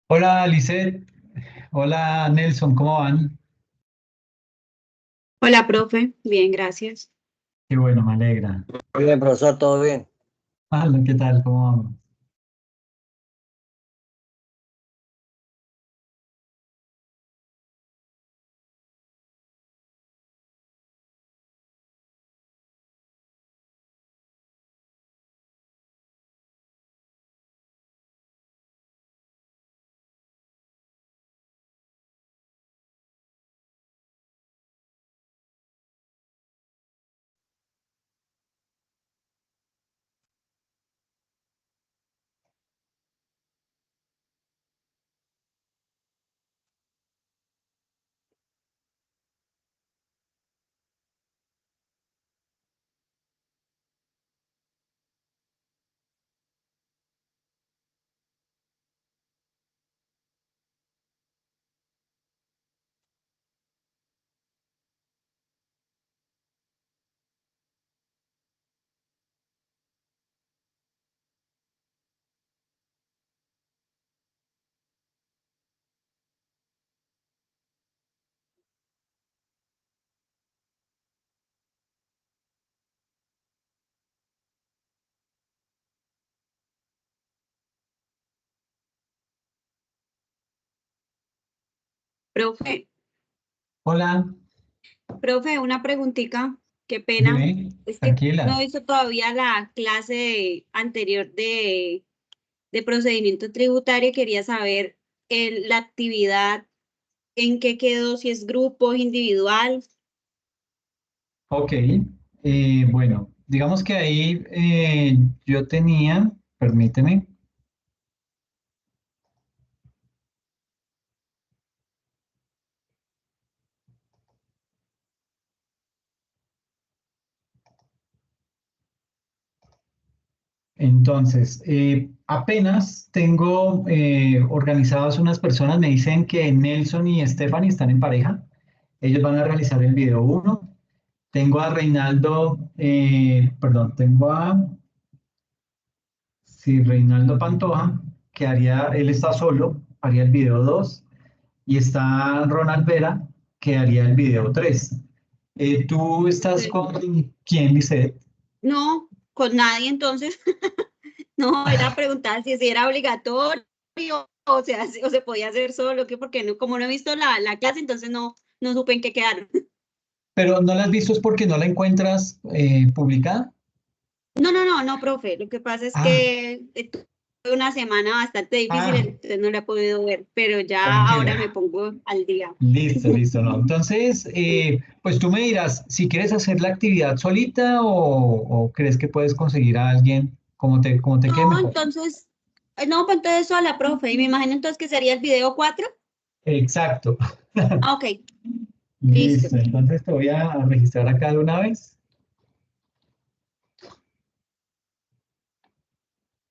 Hola, Lisette. Hola, Nelson, ¿cómo van? Hola, profe. Bien, gracias. Qué bueno, me alegra. Muy bien, profesor, todo bien. Hola, ¿qué tal? ¿Cómo vamos? Profe, Hola, profe, una preguntita. Qué pena. dime, Es que no tranquila. he visto todavía la clase anterior de procedimiento tributario y quería saber la actividad, en qué quedó, si es grupo, individual. Ok, bueno, digamos que ahí yo tenía, permíteme, entonces, apenas tengo organizadas unas personas, me dicen que Nelson y Stephanie están en pareja, ellos van a realizar el video uno. Tengo a Reinaldo, perdón, tengo a sí, Reinaldo Pantoja, que haría, él está solo, haría el video 2 y está Ronald Vera, que haría el video 3. ¿Tú estás Sí. con quién, Lisette? No, con nadie entonces. No, era preguntar si era obligatorio o sea, o se podía hacer solo, que porque no, como no he visto la clase, entonces no supe en qué quedaron. Pero no la has visto es porque no la encuentras publicada. No, profe. Lo que pasa es Ah, que tuve una semana bastante difícil, ah, entonces no la he podido ver, pero ya ahora me tranquila. pongo al día. Listo, listo, ¿no? Entonces, pues tú me dirás si quieres hacer la actividad solita o crees que puedes conseguir a alguien como te quede No, mejor. entonces, no, pues entonces eso a la profe, y me imagino entonces que sería el video 4. Exacto. Ah, ok, listo. Listo, entonces te voy a registrar acá de una vez.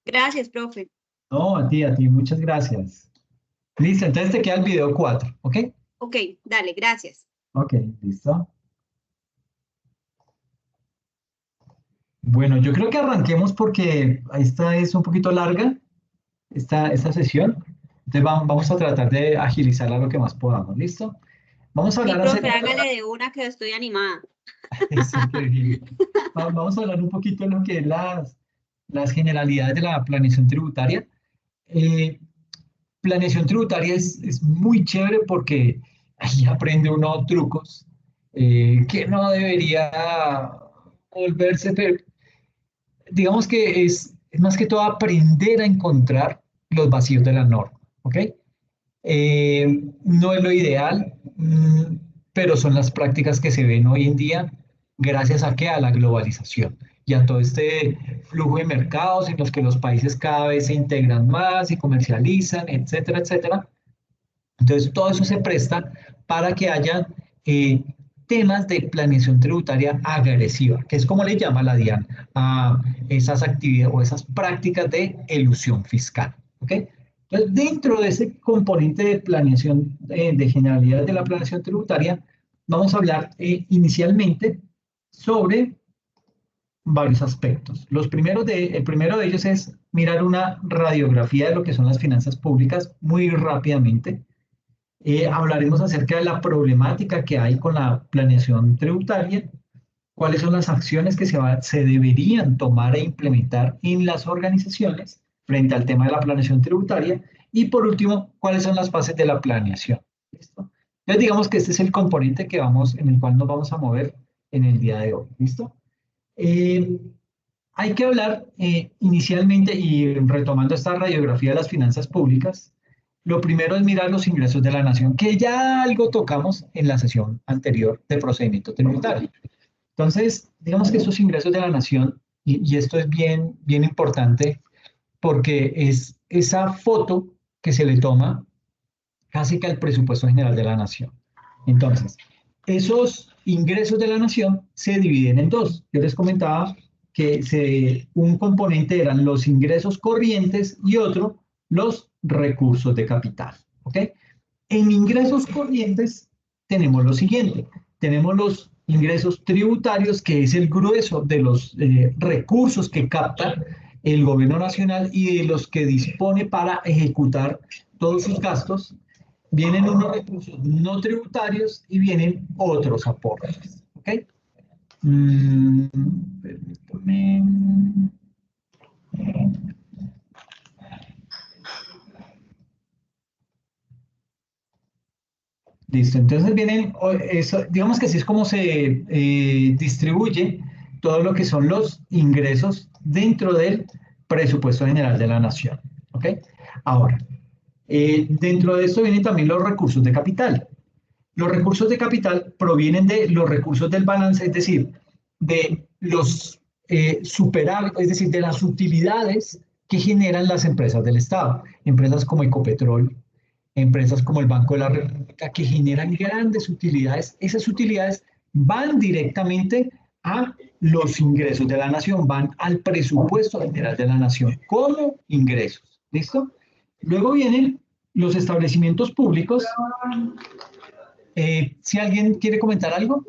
Gracias, profe. No, a ti, muchas gracias. Listo, entonces te queda el video 4, ¿ok? Ok, dale, gracias. Ok, listo. Bueno, yo creo que arranquemos porque esta es un poquito larga, esta sesión. Entonces vamos a tratar de agilizarla lo que más podamos, ¿listo? Vamos a Sí, hablar profe, acerca hágale de una que estoy animada. es increíble. Vamos a hablar un poquito de lo que es las generalidades de la planeación tributaria. Eh, Planeación tributaria es muy chévere porque ahí aprende uno trucos que no debería volverse, pero digamos que es más que todo aprender a encontrar los vacíos de la norma, ¿ok? No es lo ideal, pero son las prácticas que se ven hoy en día gracias a que a la globalización y a todo este flujo de mercados en los que los países cada vez se integran más y comercializan, etcétera, etcétera. Entonces, todo eso se presta para que haya eh, temas de planeación tributaria agresiva, que es como le llama la DIAN a esas actividades o esas prácticas de elusión fiscal. ¿Ok? Entonces, dentro de ese componente de planeación, de generalidad de la planeación tributaria, vamos a hablar inicialmente sobre varios aspectos. El primero de ellos es mirar una radiografía de lo que son las finanzas públicas muy rápidamente. Hablaremos acerca de la problemática que hay con la planeación tributaria, cuáles son las acciones que se deberían tomar e implementar en las organizaciones frente al tema de la planeación tributaria y por último, cuáles son las fases de la planeación. ¿Listo? Entonces digamos que este es el componente en el cual nos vamos a mover en el día de hoy. ¿Listo? Eh, Hay que hablar inicialmente y retomando esta radiografía de las finanzas públicas, lo primero es mirar los ingresos de la nación, que ya algo tocamos en la sesión anterior de procedimiento tributario. Entonces, digamos que estos ingresos de la nación, y esto es bien, bien importante, porque es esa foto que se le toma casi que al presupuesto general de la nación. Entonces, esos ingresos de la nación se dividen en dos. Yo les comentaba que un componente eran los ingresos corrientes y otro los recursos de capital. ¿Ok? En ingresos corrientes tenemos lo siguiente. Tenemos los ingresos tributarios, que es el grueso de los recursos que capta el gobierno nacional y de los que dispone para ejecutar todos sus gastos. Vienen unos recursos no tributarios y vienen otros aportes. ¿Ok? Permítame. Listo, entonces vienen, digamos que así es como se distribuye todo lo que son los ingresos dentro del presupuesto general de la nación. ¿Ok? Ahora, dentro de esto vienen también los recursos de capital. Los recursos de capital provienen de los recursos del balance, es decir, de los superávit, es decir, de las utilidades que generan las empresas del Estado, empresas como Ecopetrol, empresas como el Banco de la República, que generan grandes utilidades. Esas utilidades van directamente a los ingresos de la nación, van al presupuesto general de la nación como ingresos. ¿Listo? Luego vienen los establecimientos públicos. Si alguien quiere comentar algo.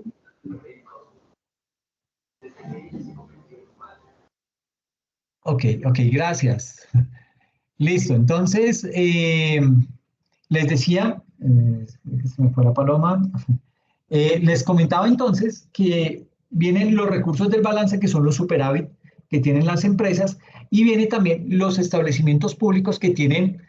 Ok, ok, gracias. Listo, entonces, les decía, se me fue la paloma, les comentaba entonces que vienen los recursos del balance, que son los superávit que tienen las empresas, y vienen también los establecimientos públicos que tienen,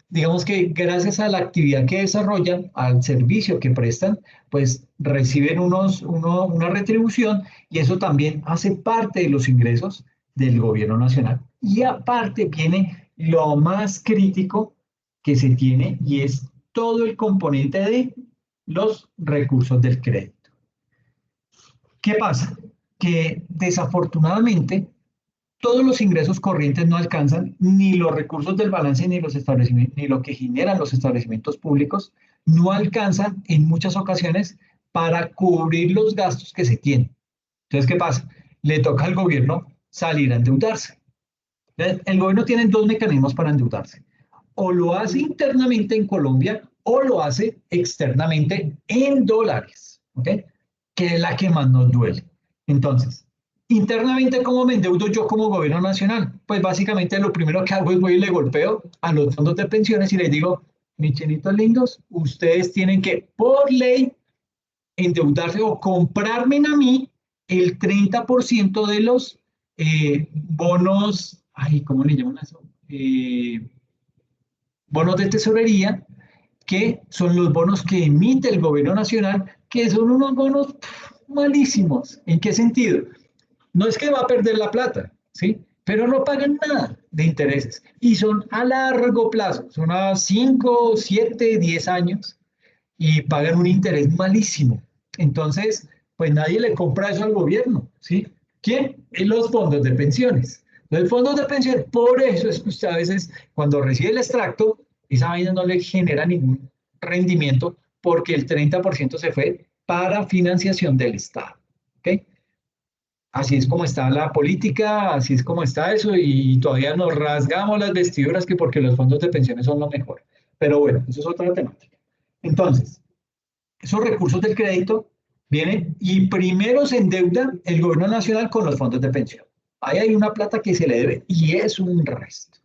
digamos que gracias a la actividad que desarrollan, al servicio que prestan, pues reciben una retribución y eso también hace parte de los ingresos del gobierno nacional. Y aparte viene lo más crítico que se tiene y es todo el componente de los recursos del crédito. ¿Qué pasa? Que desafortunadamente todos los ingresos corrientes no alcanzan, ni los recursos del balance, ni los establecimientos, ni lo que generan los establecimientos públicos, no alcanzan en muchas ocasiones para cubrir los gastos que se tienen. Entonces, ¿qué pasa? Le toca al gobierno salir a endeudarse. El gobierno tiene dos mecanismos para endeudarse. O lo hace internamente en Colombia o lo hace externamente en dólares, ¿ok? Que es la que más nos duele. Entonces, internamente, ¿cómo me endeudo yo como gobierno nacional? Pues básicamente lo primero que hago es voy y le golpeo a los fondos de pensiones y les digo, mis chinitos lindos, ustedes tienen que, por ley, endeudarse o comprarme a mí el 30% de los bonos, ay, ¿cómo le llaman eso? Bonos de tesorería, que son los bonos que emite el gobierno nacional, que son unos bonos malísimos. ¿En qué sentido? No es que va a perder la plata, ¿sí? Pero no pagan nada de intereses y son a largo plazo, son a 5, 7, 10 años y pagan un interés malísimo. Entonces, pues nadie le compra eso al gobierno, ¿sí? ¿Quién? En los fondos de pensiones. Los fondos de pensiones, por eso es que usted a veces cuando recibe el extracto, esa vaina no le genera ningún rendimiento porque el 30% se fue para financiación del Estado, ¿ok? así es como está la política, así es como está eso, y todavía nos rasgamos las vestiduras que porque los fondos de pensiones son lo mejor. Pero bueno, eso es otra temática. Entonces, esos recursos del crédito vienen y primero se endeuda el gobierno nacional con los fondos de pensión. Ahí hay una plata que se le debe y es un resto.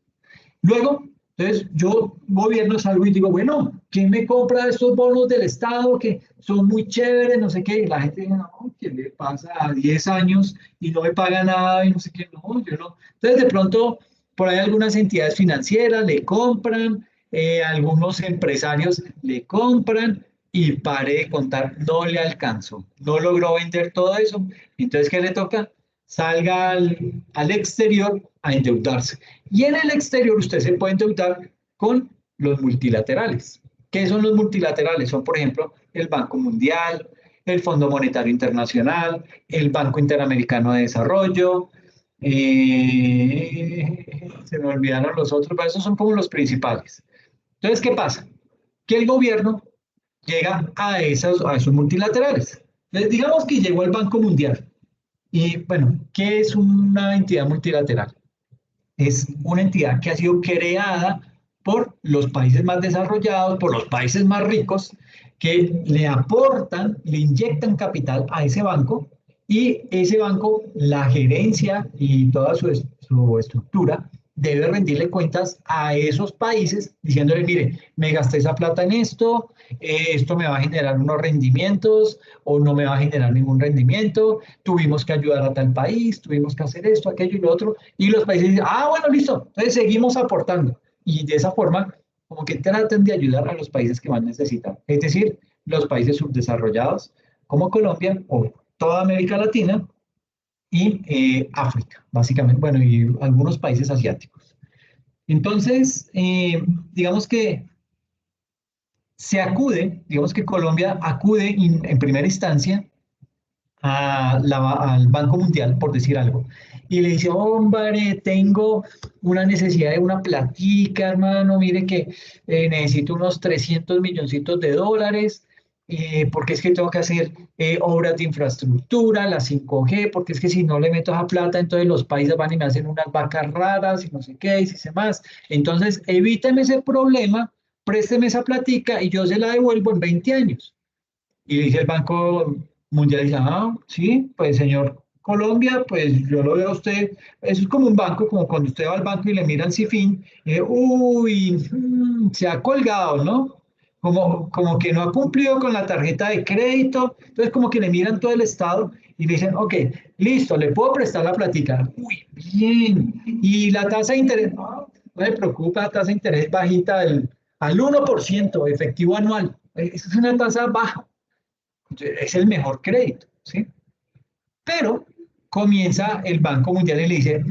Luego, entonces yo, gobierno, salgo y digo, bueno, ¿quién me compra estos bonos del Estado que son muy chéveres, no sé qué? Y la gente dice, no, ¿qué le pasa a 10 años y no me paga nada y no sé qué? No, yo no. Entonces, de pronto, por ahí algunas entidades financieras le compran, algunos empresarios le compran y paré de contar, no le alcanzó, no logró vender todo eso. Entonces, ¿qué le toca? Salga al exterior a endeudarse. Y en el exterior usted se puede endeudar con los multilaterales. ¿Qué son los multilaterales? Son, por ejemplo, el Banco Mundial, el Fondo Monetario Internacional, el Banco Interamericano de Desarrollo. Se me olvidaron los otros, pero esos son como los principales. Entonces, ¿qué pasa? Que el gobierno llega a esos multilaterales. Entonces, digamos que llegó al Banco Mundial. Y bueno, ¿qué es una entidad multilateral? Es una entidad que ha sido creada por los países más desarrollados, por los países más ricos, que le aportan, le inyectan capital a ese banco y ese banco, la gerencia y toda su estructura debe rendirle cuentas a esos países diciéndole, mire, me gasté esa plata en esto me va a generar unos rendimientos o no me va a generar ningún rendimiento, tuvimos que ayudar a tal país, tuvimos que hacer esto, aquello y lo otro, y los países dicen, ah, bueno, listo, entonces seguimos aportando. Y de esa forma, como que traten de ayudar a los países que más necesitan, es decir, los países subdesarrollados como Colombia o toda América Latina y África, básicamente, bueno, y algunos países asiáticos. Entonces, digamos que digamos que Colombia acude en primera instancia al Banco Mundial, por decir algo, y le dice, hombre, tengo una necesidad de una platica, hermano, mire que necesito unos 300 milloncitos de dólares, porque es que tengo que hacer obras de infraestructura, la 5G, porque es que si no le meto esa plata, entonces los países van y me hacen unas vacas raras y no sé qué, y si sé más. Entonces, evíteme ese problema, présteme esa platica y yo se la devuelvo en 20 años. Y dice el Banco Mundial, dice, ah, sí, pues señor Colombia, pues yo lo veo a usted, eso es como un banco, como cuando usted va al banco y le mira el CIFIN, uy, se ha colgado, ¿no? Como que no ha cumplido con la tarjeta de crédito, entonces como que le miran todo el estado y le dicen, ok, listo, le puedo prestar la plática. Uy, bien. Y la tasa de interés, no, no se preocupa, la tasa de interés bajita al 1% efectivo anual. Esa es una tasa baja, es el mejor crédito, ¿sí? Pero comienza el Banco Mundial y le dice,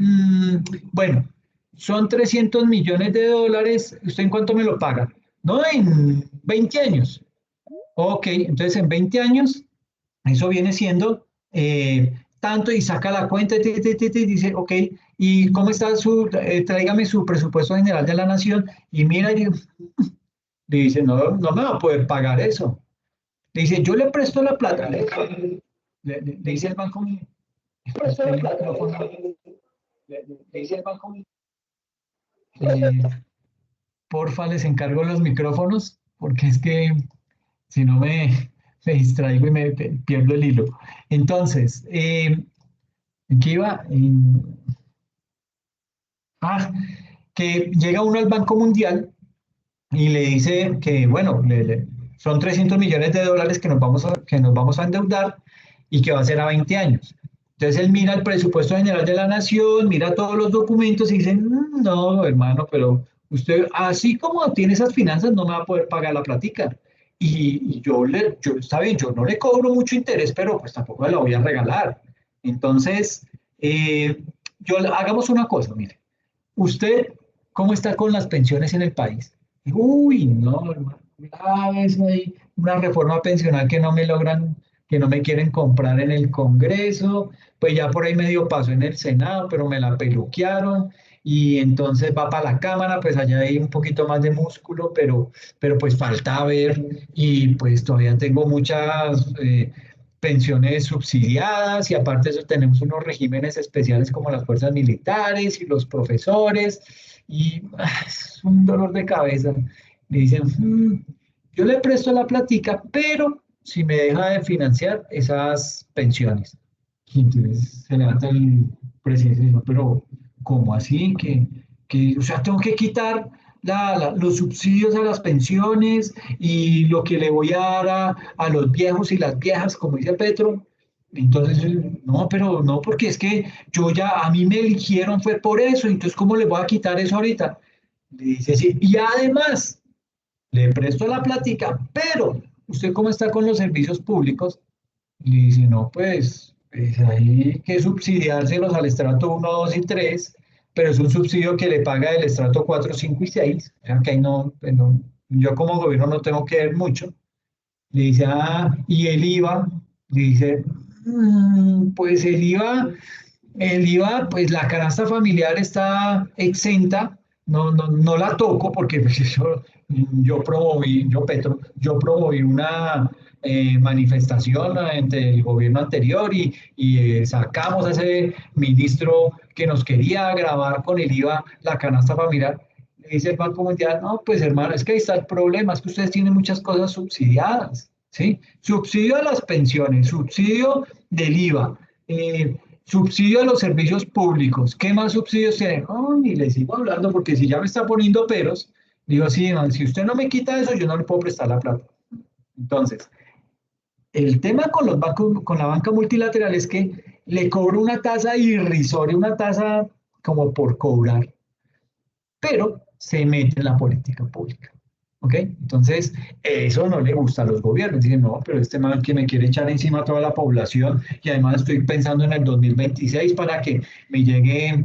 bueno, son 300 millones de dólares, ¿usted en cuánto me lo paga? No, en 20 años. Ok, entonces en 20 años, eso viene siendo tanto y saca la cuenta y dice, ok, ¿y cómo está tráigame su presupuesto general de la nación? Y mira, y le dice, no, no me va a poder pagar eso. Le dice, yo le presto la plata. Le dice el banco, le dice el banco, eh, porfa, les encargo los micrófonos, porque es que si no me distraigo y pierdo el hilo. Entonces, ¿en qué iba? Ah, que llega uno al Banco Mundial y le dice que, bueno, son 300 millones de dólares que nos vamos a endeudar y que va a ser a 20 años. Entonces él mira el presupuesto general de la nación, mira todos los documentos y dice, no, hermano, pero usted, así como tiene esas finanzas, no me va a poder pagar la platica. Y está bien, yo no le cobro mucho interés, pero pues tampoco me la voy a regalar. Entonces, hagamos una cosa, mire. ¿Usted cómo está con las pensiones en el país? Uy, no, hermano, eso ahí, una reforma pensional que no me quieren comprar en el Congreso, pues ya por ahí medio pasó en el Senado, pero me la peluquearon y entonces va para la Cámara, pues allá hay un poquito más de músculo, pero pues falta ver y pues todavía tengo muchas pensiones subsidiadas y aparte de eso tenemos unos regímenes especiales como las fuerzas militares y los profesores y es un dolor de cabeza. Le dicen, yo le presto la platica, pero si me deja de financiar esas pensiones. Y entonces se levanta el presidente y dice, pero ¿cómo así? O sea, tengo que quitar los subsidios a las pensiones y lo que le voy a dar a los viejos y las viejas, como dice Petro. Entonces, no, pero no, porque es que yo ya, a mí me eligieron fue por eso, entonces, ¿cómo le voy a quitar eso ahorita? Le dice, sí, y además, le presto la plática, pero ¿usted cómo está con los servicios públicos? Y dice, no, pues hay que subsidiárselos al estrato uno 2 y 3 pero es un subsidio que le paga el estrato 4 5 y 6 o sea que ahí no, pues no, yo como gobierno no tengo que ver mucho. Le dice, y el IVA, le dice, pues el IVA, pues la canasta familiar está exenta, no la toco porque pues, yo promoví, yo promoví una manifestación entre el gobierno anterior y sacamos a ese ministro que nos quería grabar con el IVA la canasta familiar. Le dice el Banco Mundial, no, pues hermano, es que ahí está el problema, es que ustedes tienen muchas cosas subsidiadas, ¿sí? Subsidio a las pensiones, subsidio del IVA, subsidio a los servicios públicos. ¿Qué más subsidios tienen? Oh, ni les sigo hablando porque si ya me está poniendo peros, digo, sí, man, si usted no me quita eso, yo no le puedo prestar la plata. Entonces, el tema con los bancos, con la banca multilateral es que le cobro una tasa irrisoria, una tasa como por cobrar, pero se mete en la política pública. ¿Ok? Entonces, eso no le gusta a los gobiernos. Dicen, no, pero este man que me quiere echar encima a toda la población y además estoy pensando en el 2026 para que me llegue,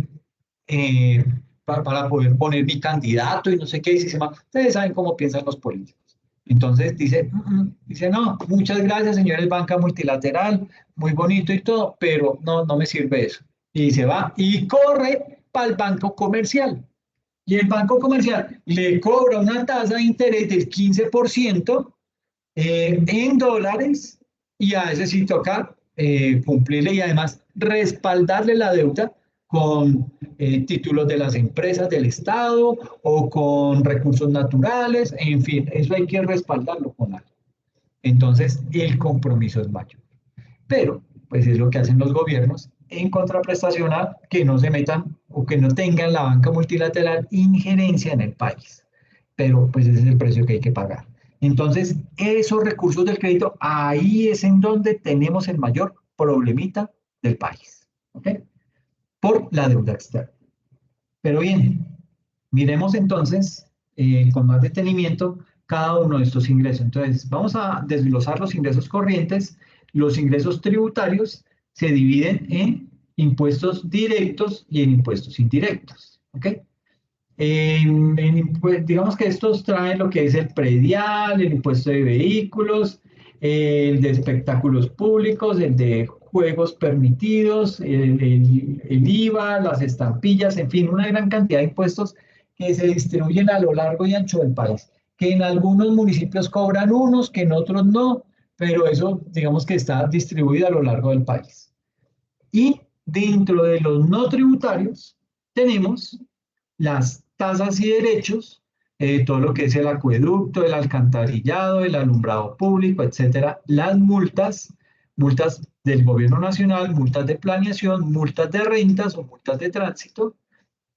eh, para poder poner mi candidato y no sé qué. Dice, ustedes saben cómo piensan los políticos. Entonces dice, dice, no, muchas gracias, señores, banca multilateral, muy bonito y todo, pero no me sirve eso. Y se va y corre para el banco comercial. Y el banco comercial le cobra una tasa de interés del 15% en dólares y a ese sí toca cumplirle y además respaldarle la deuda con títulos de las empresas del Estado o con recursos naturales, en fin, eso hay que respaldarlo con algo. Entonces, el compromiso es mayor. Pero, pues es lo que hacen los gobiernos en contraprestación a que no se metan o que no tengan la banca multilateral injerencia en el país. Pero, pues ese es el precio que hay que pagar. Entonces, esos recursos del crédito, ahí es en donde tenemos el mayor problemita del país. ¿Ok? Por la deuda externa. Pero bien, miremos entonces con más detenimiento cada uno de estos ingresos. Entonces, vamos a desglosar los ingresos corrientes. Los ingresos tributarios se dividen en impuestos directos y en impuestos indirectos. ¿Ok? Digamos que estos traen lo que es el predial, el impuesto de vehículos, el de espectáculos públicos, el de juegos permitidos, el IVA, las estampillas, en fin, una gran cantidad de impuestos que se distribuyen a lo largo y ancho del país, que en algunos municipios cobran unos, que en otros no, pero eso digamos que está distribuido a lo largo del país. Y dentro de los no tributarios tenemos las tasas y derechos, todo lo que es el acueducto, el alcantarillado, el alumbrado público, etcétera, las multas, multas del gobierno nacional, multas de planeación, multas de rentas o multas de tránsito,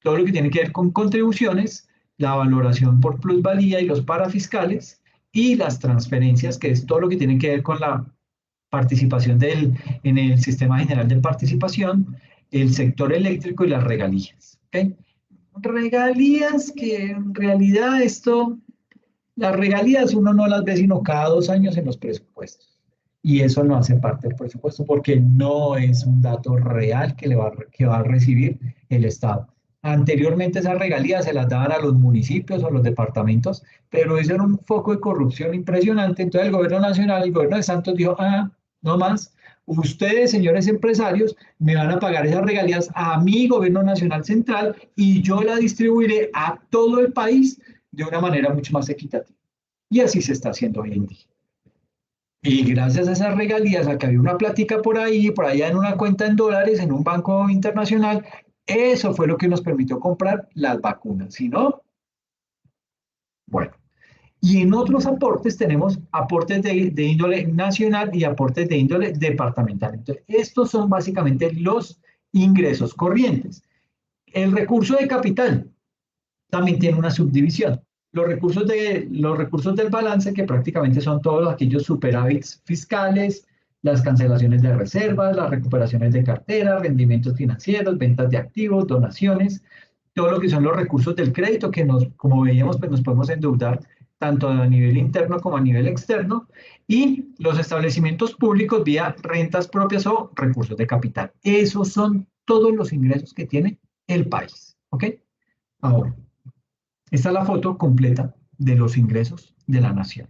todo lo que tiene que ver con contribuciones, la valoración por plusvalía y los parafiscales, y las transferencias, que es todo lo que tiene que ver con la participación en el sistema general de participación, el sector eléctrico y las regalías. ¿Okay? Regalías que en realidad las regalías uno no las ve sino cada 2 años en los presupuestos. Y eso no hace parte del presupuesto porque no es un dato real que va a recibir el Estado. Anteriormente esas regalías se las daban a los municipios o a los departamentos, pero eso era un foco de corrupción impresionante. Entonces el gobierno nacional, el gobierno de Santos dijo, no más, ustedes, señores empresarios, me van a pagar esas regalías a mi gobierno nacional central y yo la distribuiré a todo el país de una manera mucho más equitativa. Y así se está haciendo hoy en día. Y gracias a esas regalías, a que había una plática por allá en una cuenta en dólares, en un banco internacional, eso fue lo que nos permitió comprar las vacunas. Si no, bueno. Y en otros aportes tenemos aportes de índole nacional y aportes de índole departamental. Entonces, estos son básicamente los ingresos corrientes. El recurso de capital también tiene una subdivisión. Los recursos del balance, que prácticamente son todos aquellos superávits fiscales, las cancelaciones de reservas, las recuperaciones de cartera, rendimientos financieros, ventas de activos, donaciones, todo lo que son los recursos del crédito, que nos, como veíamos, pues nos podemos endeudar tanto a nivel interno como a nivel externo, y los establecimientos públicos vía rentas propias o recursos de capital. Esos son todos los ingresos que tiene el país. ¿Ok? Ahora, esta es la foto completa de los ingresos de la nación.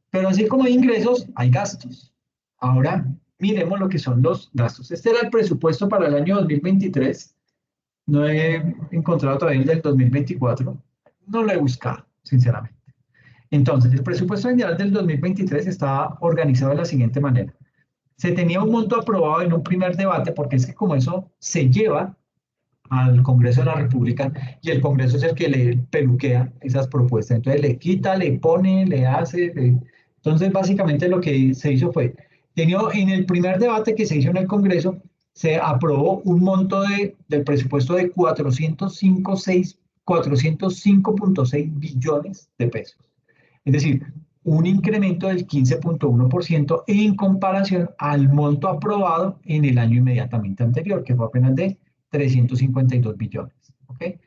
Pero así como hay ingresos, hay gastos. Ahora, miremos lo que son los gastos. Este era el presupuesto para el año 2023. No he encontrado todavía el del 2024. No lo he buscado, sinceramente. Entonces, el presupuesto general del 2023 estaba organizado de la siguiente manera. Se tenía un monto aprobado en un primer debate, porque es que como eso se lleva al Congreso de la República y el Congreso es el que le peluquea esas propuestas. Entonces le quita, le pone, le hace. Entonces básicamente lo que se hizo fue, en el primer debate que se hizo en el Congreso, se aprobó un monto del presupuesto de 405.6 billones de pesos. Es decir, un incremento del 15,1% en comparación al monto aprobado en el año inmediatamente anterior, que fue apenas de 352 billones. ¿Okay?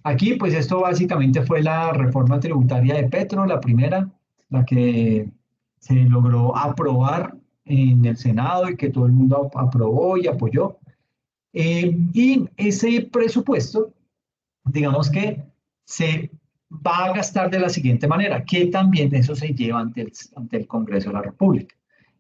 Aquí, pues esto básicamente fue la reforma tributaria de Petro, la primera, la que se logró aprobar en el Senado y que todo el mundo aprobó y apoyó. Y ese presupuesto, digamos que se va a gastar de la siguiente manera, que también eso se lleva ante el Congreso de la República.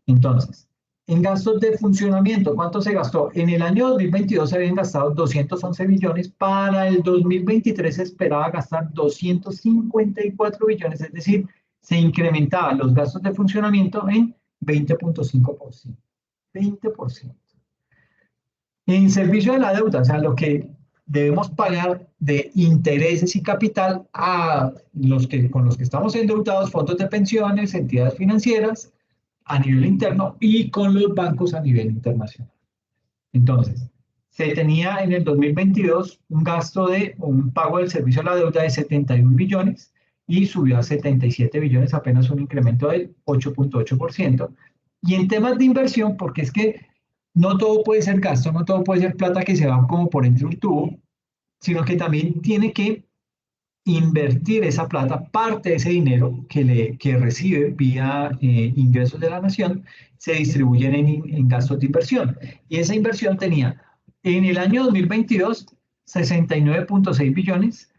Entonces, en gastos de funcionamiento, ¿cuánto se gastó? En el año 2022 se habían gastado 211 billones, para el 2023 se esperaba gastar 254 billones, es decir, se incrementaban los gastos de funcionamiento en 20,5%. 20%. En servicio de la deuda, o sea, lo que debemos pagar de intereses y capital a con los que estamos endeudados, fondos de pensiones, entidades financieras a nivel interno y con los bancos a nivel internacional. Entonces, se tenía en el 2022 un gasto de un pago del servicio a la deuda de 71 billones y subió a 77 billones, apenas un incremento del 8,8%. Y en temas de inversión, porque es que no todo puede ser gasto, no todo puede ser plata que se va como por entre un tubo, sino que también tiene que invertir esa plata, parte de ese dinero que recibe vía ingresos de la nación, se distribuyen en gastos de inversión. Y esa inversión tenía en el año 2022 69,6 billones,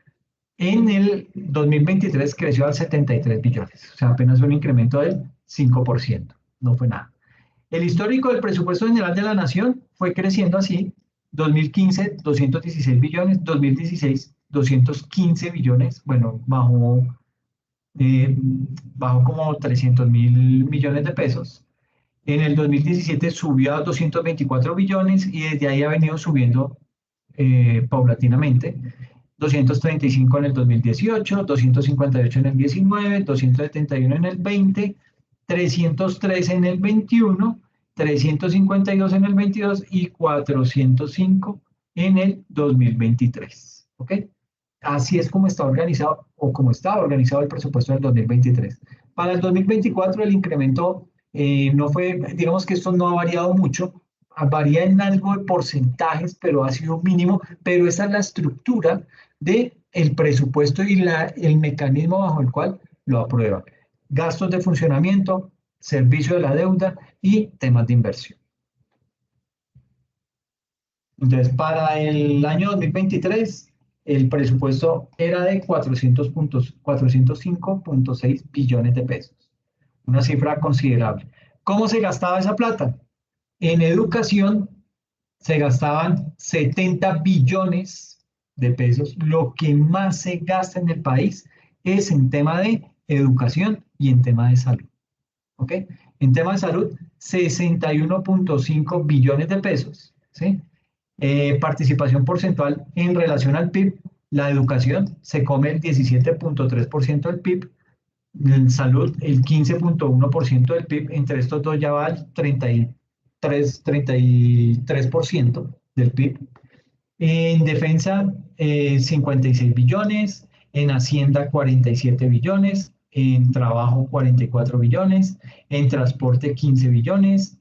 en el 2023 creció a 73 billones, o sea, apenas un incremento del 5%, no fue nada. El histórico del presupuesto general de la nación fue creciendo así: 2015, 216 billones, 2016, 215 billones, bueno, bajó como 300.000 millones de pesos. En el 2017 subió a 224 billones y desde ahí ha venido subiendo paulatinamente. 235 en el 2018, 258 en el 19, 271 en el 20, 303 en el 21, 352 en el 22 y 405 en el 2023. ¿Ok? Así es como está organizado o como estaba organizado el presupuesto del 2023. Para el 2024 el incremento no fue, digamos que esto no ha variado mucho, varía en algo de porcentajes, pero ha sido mínimo, pero esa es la estructura del presupuesto y el mecanismo bajo el cual lo aprueban. Gastos de funcionamiento, servicio de la deuda y temas de inversión. Entonces, para el año 2023, el presupuesto era de 405,6 billones de pesos, una cifra considerable. ¿Cómo se gastaba esa plata? En educación se gastaban 70 billones de pesos. Lo que más se gasta en el país es en tema de educación y en tema de salud. ¿Ok? En tema de salud, 61.5 billones de pesos, ¿sí? Participación porcentual en relación al PIB, la educación se come el 17.3% del PIB, en salud el 15.1% del PIB, entre estos dos ya va el 33% del PIB. En defensa, 56 billones, en Hacienda, 47 billones, en trabajo, 44 billones, en transporte, 15 billones.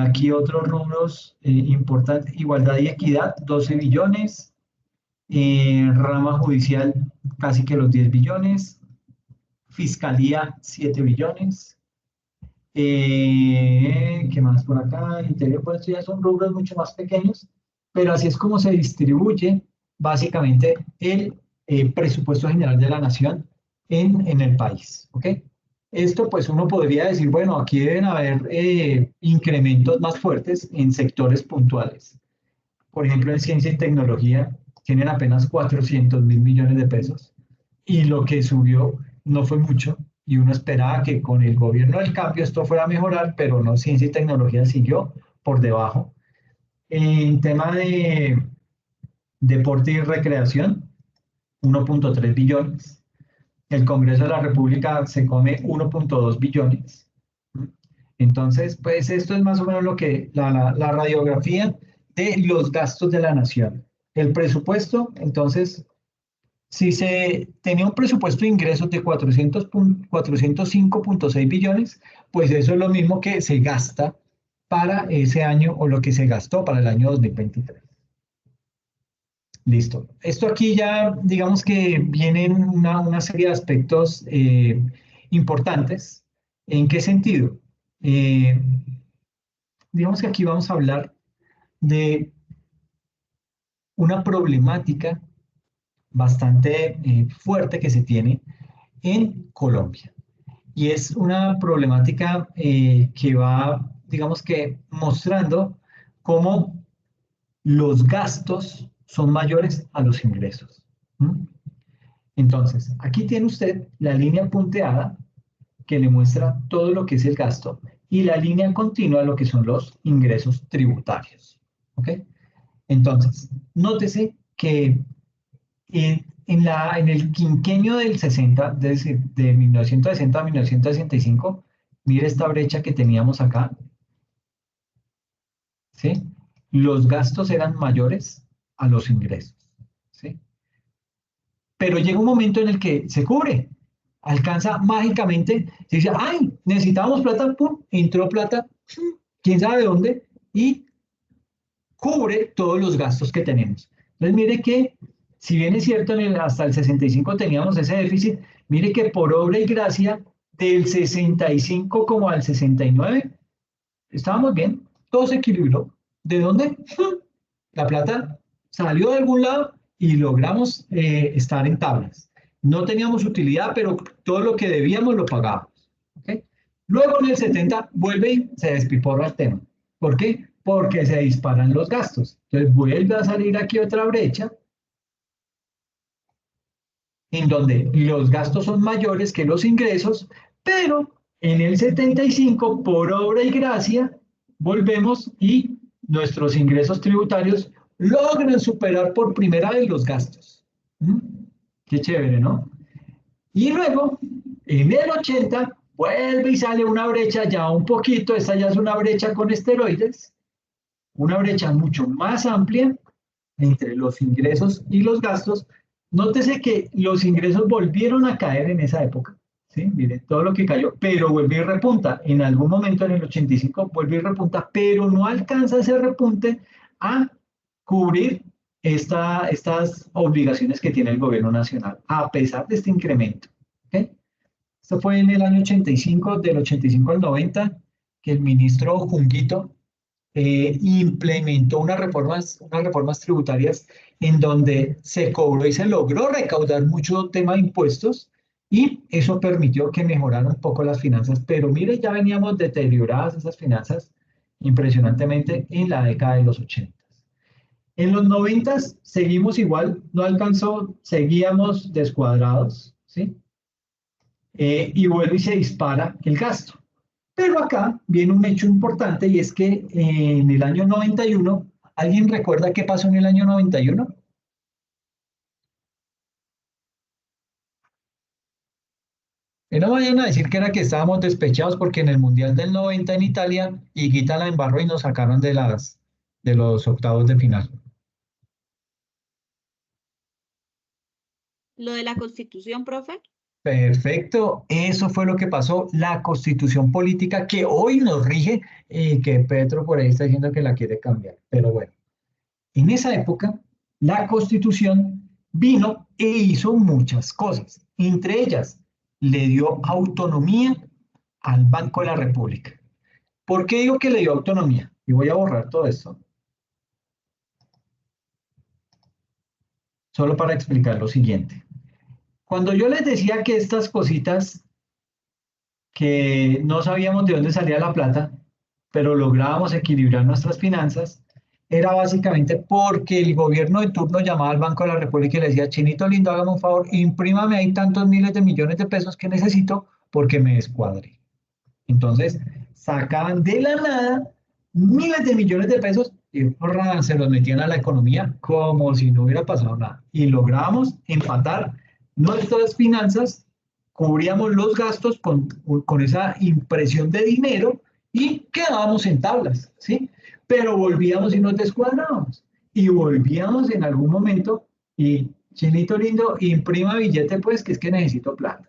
Aquí otros números importantes, igualdad y equidad, 12 billones, rama judicial, casi que los 10 billones, fiscalía, 7 billones. ¿Qué más por acá? Interior, pues esto ya son rubros mucho más pequeños, pero así es como se distribuye básicamente el presupuesto general de la nación en el país, ¿ok? Esto pues uno podría decir, bueno, aquí deben haber incrementos más fuertes en sectores puntuales. Por ejemplo, en ciencia y tecnología tienen apenas 400.000 millones de pesos y lo que subió no fue mucho y uno esperaba que con el gobierno del cambio esto fuera a mejorar, pero no, ciencia y tecnología siguió por debajo. En tema de deporte y recreación, 1.3 billones. El Congreso de la República se come 1.2 billones. Entonces, pues esto es más o menos lo que la radiografía de los gastos de la nación. El presupuesto, entonces, si se tenía un presupuesto de ingresos de 405.6 billones, pues eso es lo mismo que se gasta para ese año o lo que se gastó para el año 2023. Listo. Esto aquí ya, digamos que vienen una serie de aspectos importantes. ¿En qué sentido? Eh, digamos que aquí vamos a hablar de una problemática bastante fuerte que se tiene en Colombia. Y es una problemática que va, digamos que, mostrando cómo los gastos son mayores a los ingresos. ¿Mm? Entonces, aquí tiene usted la línea punteada que le muestra todo lo que es el gasto y la línea continua lo que son los ingresos tributarios. ¿Ok? Entonces, nótese que en el quinquenio del 60, es decir, de 1960 a 1965, mire esta brecha que teníamos acá, ¿sí? Los gastos eran mayores a los ingresos, ¿sí? Pero llega un momento en el que se cubre, alcanza mágicamente, se dice, ay, necesitábamos plata, pum, entró plata, quién sabe dónde, y cubre todos los gastos que tenemos. Entonces, mire que, si bien es cierto, hasta el 65 teníamos ese déficit, mire que por obra y gracia, del 65 como al 69, estábamos bien, todo se equilibró. ¿De dónde? La plata salió de algún lado y logramos estar en tablas. No teníamos utilidad, pero todo lo que debíamos lo pagábamos. ¿Okay? Luego en el 70 vuelve y se despiporra el tema. ¿Por qué? Porque se disparan los gastos. Entonces vuelve a salir aquí otra brecha en donde los gastos son mayores que los ingresos, pero en el 75, por obra y gracia, volvemos y nuestros ingresos tributarios logran superar por primera vez los gastos. ¿Mm? Qué chévere, ¿no? Y luego, en el 80, vuelve y sale una brecha ya un poquito, esta ya es una brecha con esteroides, una brecha mucho más amplia entre los ingresos y los gastos. Nótese que los ingresos volvieron a caer en esa época, ¿sí? Miren todo lo que cayó, pero vuelve y repunta. En algún momento en el 85 vuelve y repunta, pero no alcanza ese repunte a cubrir estas obligaciones que tiene el gobierno nacional, a pesar de este incremento. ¿Okay? Esto fue en el año 85, del 85 al 90, que el ministro Junguito implementó unas reformas tributarias en donde se cobró y se logró recaudar mucho tema de impuestos y eso permitió que mejoraran un poco las finanzas. Pero mire, ya veníamos deterioradas esas finanzas impresionantemente en la década de los 80. En los 90 seguimos igual, no alcanzó, seguíamos descuadrados, ¿sí? Y vuelve y se dispara el gasto. Pero acá viene un hecho importante y es que en el año 91, ¿alguien recuerda qué pasó en el año 91? Y no vayan a decir que era que estábamos despechados porque en el Mundial del 90 en Italia, Higuita la embarró y nos sacaron de los octavos de final. Lo de la Constitución, profe. Perfecto, eso fue lo que pasó. La constitución política que hoy nos rige y que Petro por ahí está diciendo que la quiere cambiar. Pero bueno, en esa época, la constitución vino e hizo muchas cosas. Entre ellas, le dio autonomía al Banco de la República. ¿Por qué digo que le dio autonomía? Y voy a borrar todo esto, solo para explicar lo siguiente. Cuando yo les decía que estas cositas que no sabíamos de dónde salía la plata, pero lográbamos equilibrar nuestras finanzas, era básicamente porque el gobierno de turno llamaba al Banco de la República y le decía, Chinito lindo, hágame un favor, imprímame ahí tantos miles de millones de pesos que necesito porque me descuadre. Entonces, sacaban de la nada miles de millones de pesos y se los metían a la economía como si no hubiera pasado nada. Y logramos empatar nuestras finanzas, cubríamos los gastos con esa impresión de dinero y quedábamos en tablas, ¿sí? Pero volvíamos y nos descuadrábamos. Y volvíamos en algún momento y, Chinito lindo, imprima billete pues, que es que necesito plata.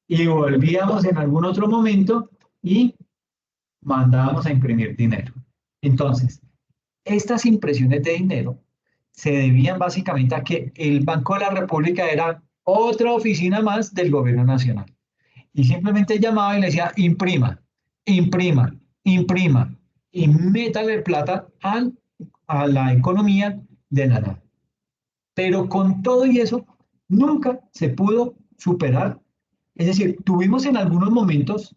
Y volvíamos en algún otro momento y mandábamos a imprimir dinero. Entonces, estas impresiones de dinero se debían básicamente a que el Banco de la República era otra oficina más del gobierno nacional. Y simplemente llamaba y le decía, imprima, imprima, imprima, y métale plata a la economía de la nada. Pero con todo y eso, nunca se pudo superar. Es decir, tuvimos en algunos momentos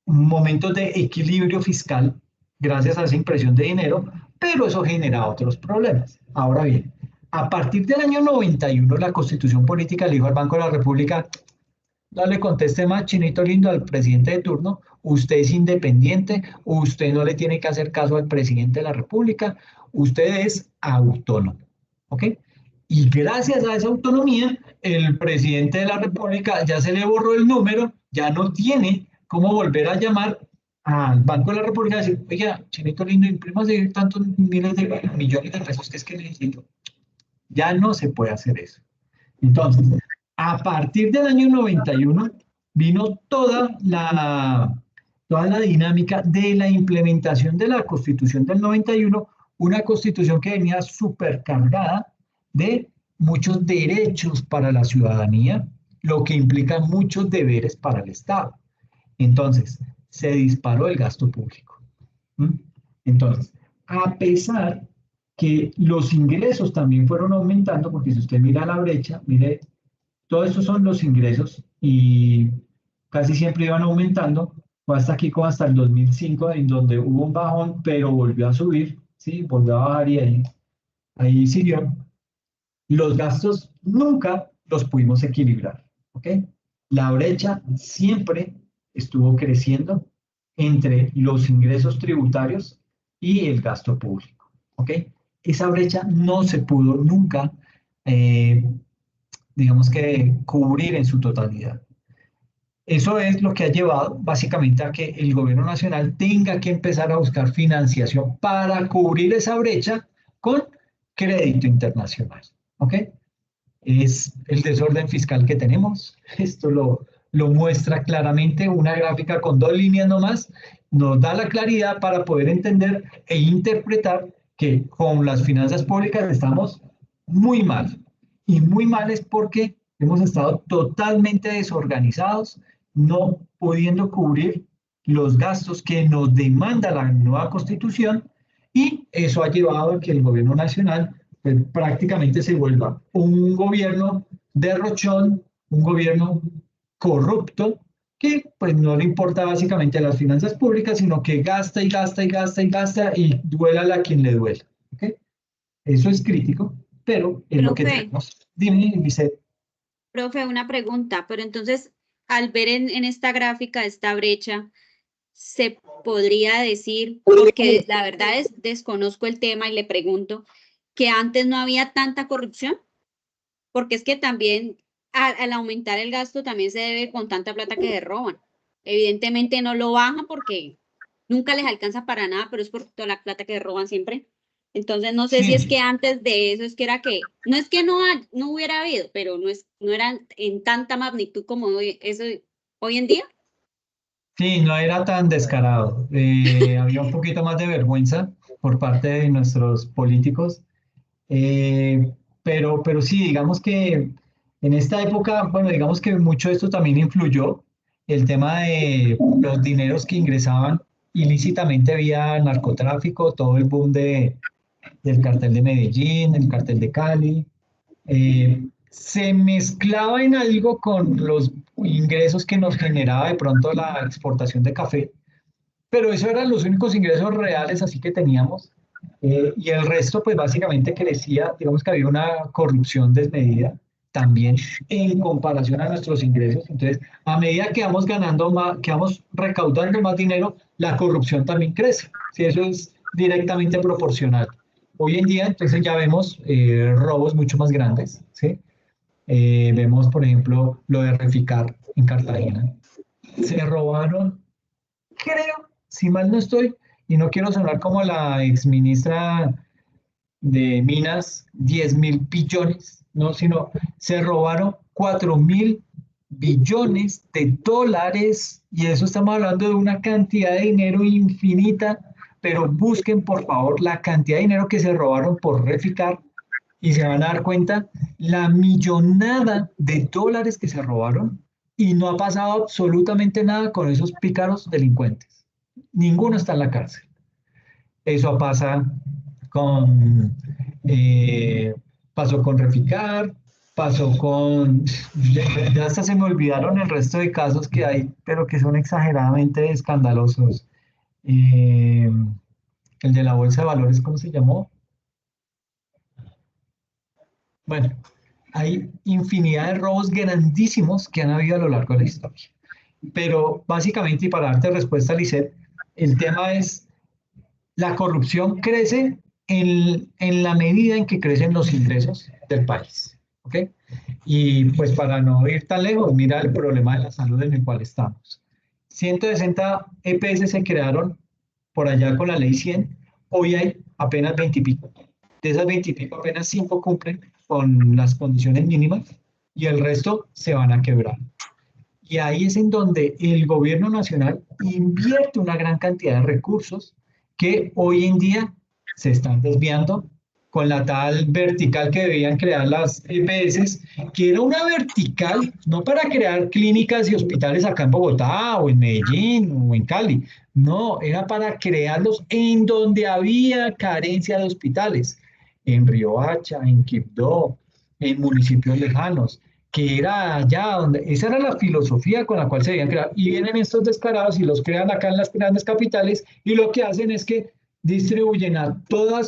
momentos de equilibrio fiscal gracias a esa impresión de dinero, pero eso genera otros problemas. Ahora bien, a partir del año 91, la Constitución Política le dijo al Banco de la República, no le conteste más, Chinito lindo, al presidente de turno, usted es independiente, usted no le tiene que hacer caso al presidente de la República, usted es autónomo. ¿Ok? Y gracias a esa autonomía, el presidente de la República ya se le borró el número, ya no tiene cómo volver a llamar al Banco de la República y decir, oiga, Chinito lindo, imprima de tantos miles de millones de pesos que es que necesito. Ya no se puede hacer eso. Entonces, a partir del año 91 vino toda la dinámica de la implementación de la Constitución del 91, una constitución que venía supercargada de muchos derechos para la ciudadanía, lo que implica muchos deberes para el Estado. Entonces, se disparó el gasto público. ¿Mm? Entonces, a pesar que los ingresos también fueron aumentando, porque si usted mira la brecha, mire, todos estos son los ingresos y casi siempre iban aumentando, fue hasta aquí como hasta el 2005, en donde hubo un bajón, pero volvió a subir, ¿sí? Volvió a bajar y ahí siguió. Los gastos nunca los pudimos equilibrar, ¿ok? La brecha siempre estuvo creciendo entre los ingresos tributarios y el gasto público, ¿ok? Esa brecha no se pudo nunca, eh, digamos que, cubrir en su totalidad. Eso es lo que ha llevado básicamente a que el gobierno nacional tenga que empezar a buscar financiación para cubrir esa brecha con crédito internacional, ¿ok? Es el desorden fiscal que tenemos. Esto lo muestra claramente una gráfica con dos líneas nomás. Nos da la claridad para poder entender e interpretar que con las finanzas públicas estamos muy mal. Y muy mal es porque hemos estado totalmente desorganizados, no pudiendo cubrir los gastos que nos demanda la nueva constitución y eso ha llevado a que el gobierno nacional pues, prácticamente se vuelva un gobierno derrochón, un gobierno corrupto, que pues no le importa básicamente las finanzas públicas, sino que gasta y gasta y gasta y gasta y duela a quien le duela. ¿Okay? Eso es crítico, pero es lo que Profe, tenemos. Dime, Vicente. profe, una pregunta, pero entonces, al ver en esta gráfica esta brecha, se podría decir, porque la verdad es, desconozco el tema y le pregunto, que antes no había tanta corrupción, porque es que también al aumentar el gasto también se debe con tanta plata que se roban. Evidentemente no lo bajan porque nunca les alcanza para nada, pero es por toda la plata que roban siempre. Entonces no sé si es que Sí, antes de eso es que era que, no es que no hubiera habido, pero no era en tanta magnitud como hoy en día. sí, no era tan descarado. Había un poquito más de vergüenza por parte de nuestros políticos. Eh, pero sí, digamos que en esta época, bueno, digamos que mucho de esto también influyó el tema de los dineros que ingresaban ilícitamente vía narcotráfico, todo el boom del cartel de Medellín, el cartel de Cali. Se mezclaba en algo con los ingresos que nos generaba de pronto la exportación de café, pero esos eran los únicos ingresos reales así que teníamos. Y el resto, pues básicamente crecía, digamos que había una corrupción desmedida también en comparación a nuestros ingresos. Entonces, a medida que vamos ganando más, que vamos recaudando más dinero, la corrupción también crece. Sí, eso es directamente proporcional. Hoy en día, entonces ya vemos robos mucho más grandes, ¿sí? Vemos, por ejemplo, lo de Reficar en Cartagena. Se robaron, creo, si mal no estoy, y no quiero sonar como la exministra de Minas, 10.000 billones, no, sino se robaron 4.000 billones de dólares, y eso estamos hablando de una cantidad de dinero infinita, pero busquen por favor la cantidad de dinero que se robaron por Reficar y se van a dar cuenta la millonada de dólares que se robaron y no ha pasado absolutamente nada con esos pícaros delincuentes. Ninguno está en la cárcel. Eso pasa con, eh, pasó con Reficar, pasó con, ya hasta se me olvidaron el resto de casos que hay, pero que son exageradamente escandalosos. Eh, el de la Bolsa de Valores, ¿cómo se llamó? Bueno, hay infinidad de robos grandísimos que han habido a lo largo de la historia. Pero básicamente, y para darte respuesta, Lisette, el tema es la corrupción crece en la medida en que crecen los ingresos del país. ¿Ok? Y pues para no ir tan lejos, mira el problema de la salud en el cual estamos. 160 EPS se crearon por allá con la ley 100, hoy hay apenas 20 y pico. De esas 20 y pico, apenas 5 cumplen con las condiciones mínimas y el resto se van a quebrar. Y ahí es en donde el gobierno nacional invierte una gran cantidad de recursos que hoy en día se están desviando con la tal vertical que debían crear las EPS, que era una vertical no para crear clínicas y hospitales acá en Bogotá o en Medellín o en Cali, no, era para crearlos en donde había carencia de hospitales, en Riohacha, en Quibdó, en municipios lejanos que era allá donde, esa era la filosofía con la cual se debían crear, y vienen estos descarados y los crean acá en las grandes capitales, y lo que hacen es que distribuyen a todos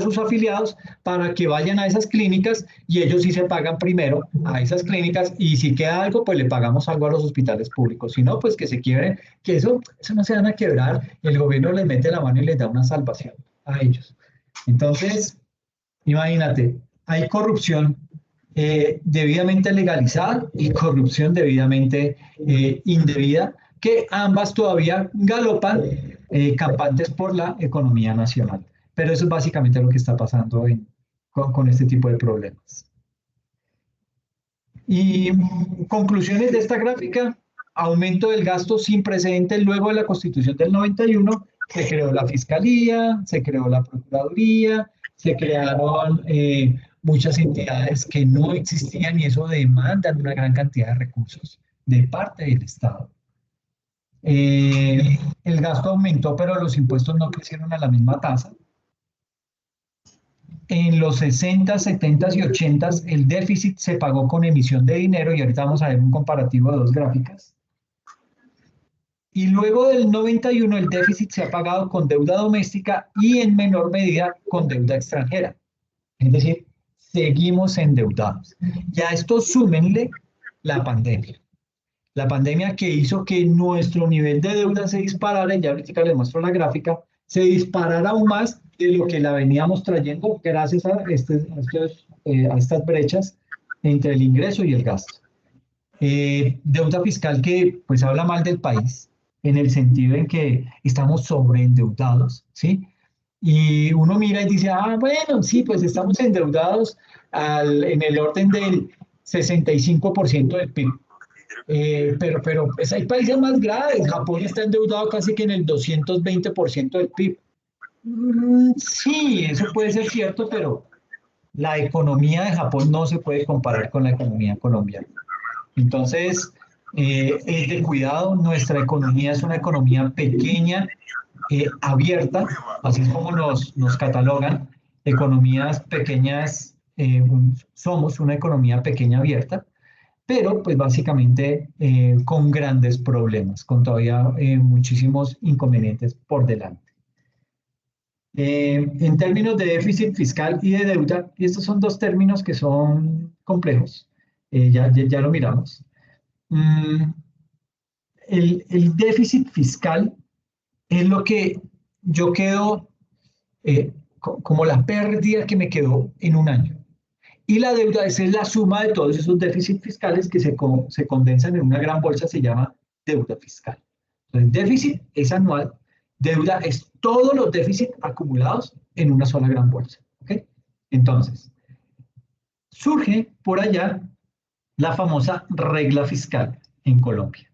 sus afiliados para que vayan a esas clínicas y ellos sí se pagan primero a esas clínicas y si queda algo, pues le pagamos algo a los hospitales públicos. Si no, pues que se quiebren, que eso no se van a quebrar, el gobierno les mete la mano y les da una salvación a ellos. Entonces, imagínate, hay corrupción debidamente legalizada y corrupción debidamente indebida, que ambas todavía galopan campantes por la economía nacional. Pero eso es básicamente lo que está pasando con este tipo de problemas. Y conclusiones de esta gráfica, aumento del gasto sin precedentes luego de la Constitución del 91, se creó la Fiscalía, se creó la Procuraduría, se crearon muchas entidades que no existían y eso demandan una gran cantidad de recursos de parte del Estado. El gasto aumentó, pero los impuestos no crecieron a la misma tasa. En los 60, 70 y 80 el déficit se pagó con emisión de dinero y ahorita vamos a ver un comparativo de dos gráficas. Y luego del 91 el déficit se ha pagado con deuda doméstica y en menor medida con deuda extranjera. Es decir, seguimos endeudados. Y a esto súmenle la pandemia. La pandemia que hizo que nuestro nivel de deuda se disparara, y ya ahorita les muestro la gráfica, se disparara aún más de lo que la veníamos trayendo gracias a, a estas brechas entre el ingreso y el gasto. Deuda fiscal que pues habla mal del país, en el sentido en que estamos sobreendeudados, ¿sí? Y uno mira y dice, ah, bueno, sí, pues estamos endeudados en el orden del 65% del PIB. Pero pues hay países más graves. Japón está endeudado casi que en el 220% del PIB. Sí, eso puede ser cierto, pero la economía de Japón no se puede comparar con la economía colombiana. Entonces, es de cuidado, nuestra economía es una economía pequeña, abierta, así es como nos catalogan, economías pequeñas, somos una economía pequeña abierta, pero pues básicamente con grandes problemas, con todavía muchísimos inconvenientes por delante. En términos de déficit fiscal y de deuda, y estos son dos términos que son complejos, ya lo miramos. Mm, el déficit fiscal es lo que yo quedo como la pérdida que me quedó en un año. Y la deuda es la suma de todos esos déficits fiscales que se condensan en una gran bolsa, se llama deuda fiscal. Entonces, déficit es anual, deuda es todos los déficits acumulados en una sola gran bolsa. ¿Okay? Entonces, surge por allá la famosa regla fiscal en Colombia.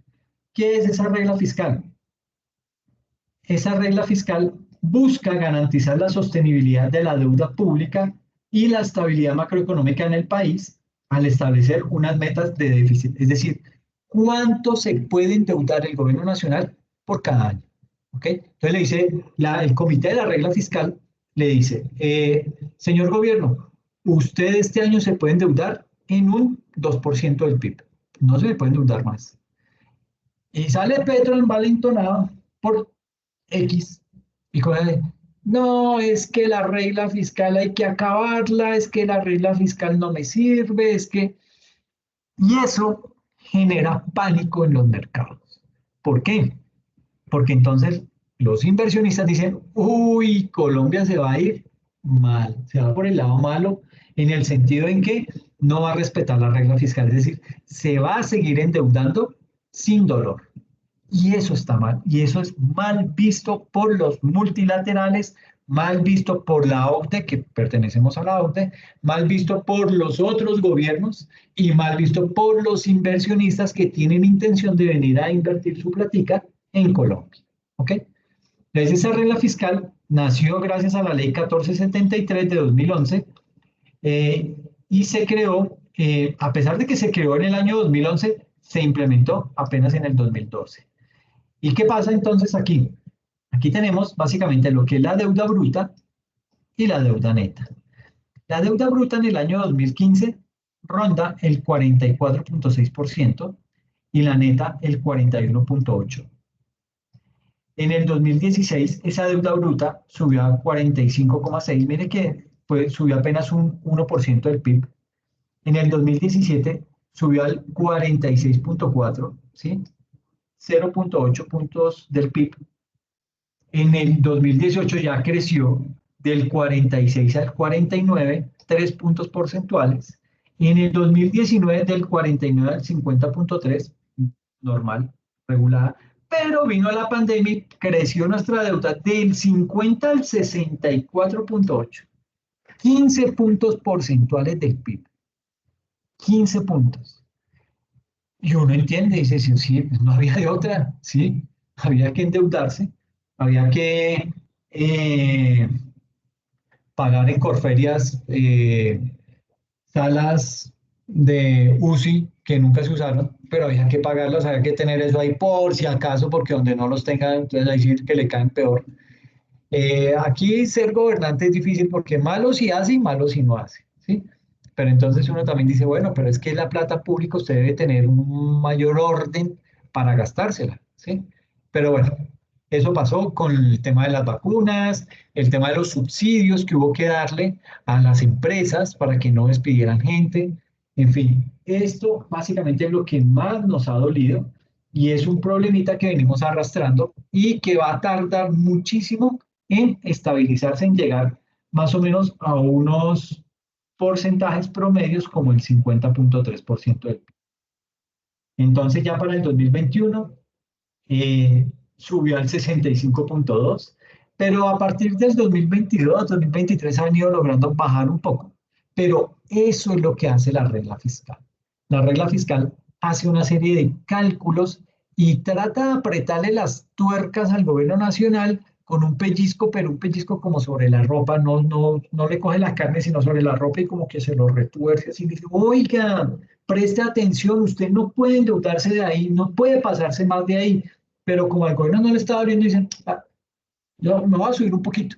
¿Qué es esa regla fiscal? Esa regla fiscal busca garantizar la sostenibilidad de la deuda pública y la estabilidad macroeconómica en el país al establecer unas metas de déficit, es decir, cuánto se puede endeudar el gobierno nacional por cada año. ¿Okay? Entonces le dice, el comité de la regla fiscal le dice, señor gobierno, usted este año se puede endeudar en un 2% del PIB, no se le puede endeudar más. Y sale Petro envalentonado por X y coge, no, es que la regla fiscal hay que acabarla, es que la regla fiscal no me sirve, es que... Y eso genera pánico en los mercados. ¿Por qué? Porque entonces los inversionistas dicen, uy, Colombia se va a ir mal, se va por el lado malo, en el sentido en que no va a respetar la regla fiscal, es decir, se va a seguir endeudando sin dolor. Y eso está mal, y eso es mal visto por los multilaterales, mal visto por la OCDE, que pertenecemos a la OCDE, mal visto por los otros gobiernos y mal visto por los inversionistas que tienen intención de venir a invertir su platica en Colombia. ¿Ok? Entonces esa regla fiscal nació gracias a la ley 1473 de 2011 y se creó, a pesar de que se creó en el año 2011, se implementó apenas en el 2012. ¿Y qué pasa entonces aquí? Aquí tenemos básicamente lo que es la deuda bruta y la deuda neta. La deuda bruta en el año 2015 ronda el 44.6% y la neta el 41.8%. En el 2016 esa deuda bruta subió a 45.6%, mire que subió apenas un 1% del PIB. En el 2017 subió al 46.4%, ¿sí? 0.8 puntos del PIB. En el 2018 ya creció del 46 al 49, 3 puntos porcentuales. Y en el 2019 del 49 al 50.3, normal, regulada. Pero vino la pandemia y creció nuestra deuda del 50 al 64.8. 15 puntos porcentuales del PIB. 15 puntos. Y uno entiende, dice, sí, sí, pues no había de otra, ¿sí? Había que endeudarse, había que pagar en Corferias salas de UCI que nunca se usaron, pero había que pagarlas, había que tener eso ahí por si acaso, porque donde no los tengan, entonces ahí sí que le caen peor. Aquí ser gobernante es difícil porque malo si hace y malo si no hace, ¿sí? Pero entonces uno también dice, bueno, pero es que la plata pública usted debe tener un mayor orden para gastársela, ¿sí? Pero bueno, eso pasó con el tema de las vacunas, el tema de los subsidios que hubo que darle a las empresas para que no despidieran gente. En fin, esto básicamente es lo que más nos ha dolido y es un problemita que venimos arrastrando y que va a tardar muchísimo en estabilizarse, en llegar más o menos a unos porcentajes promedios como el 50,3% del PIB. Entonces ya para el 2021 subió al 65,2%, pero a partir del 2022, 2023 han ido logrando bajar un poco. Pero eso es lo que hace la regla fiscal. La regla fiscal hace una serie de cálculos y trata de apretarle las tuercas al gobierno nacional con un pellizco, pero un pellizco como sobre la ropa, no le coge la carne, sino sobre la ropa y como que se lo retuerce así, dice, oiga, preste atención, usted no puede endeudarse de ahí, no puede pasarse más de ahí, pero como el gobierno no le estaba abriendo, dicen, ah, yo me voy a subir un poquito.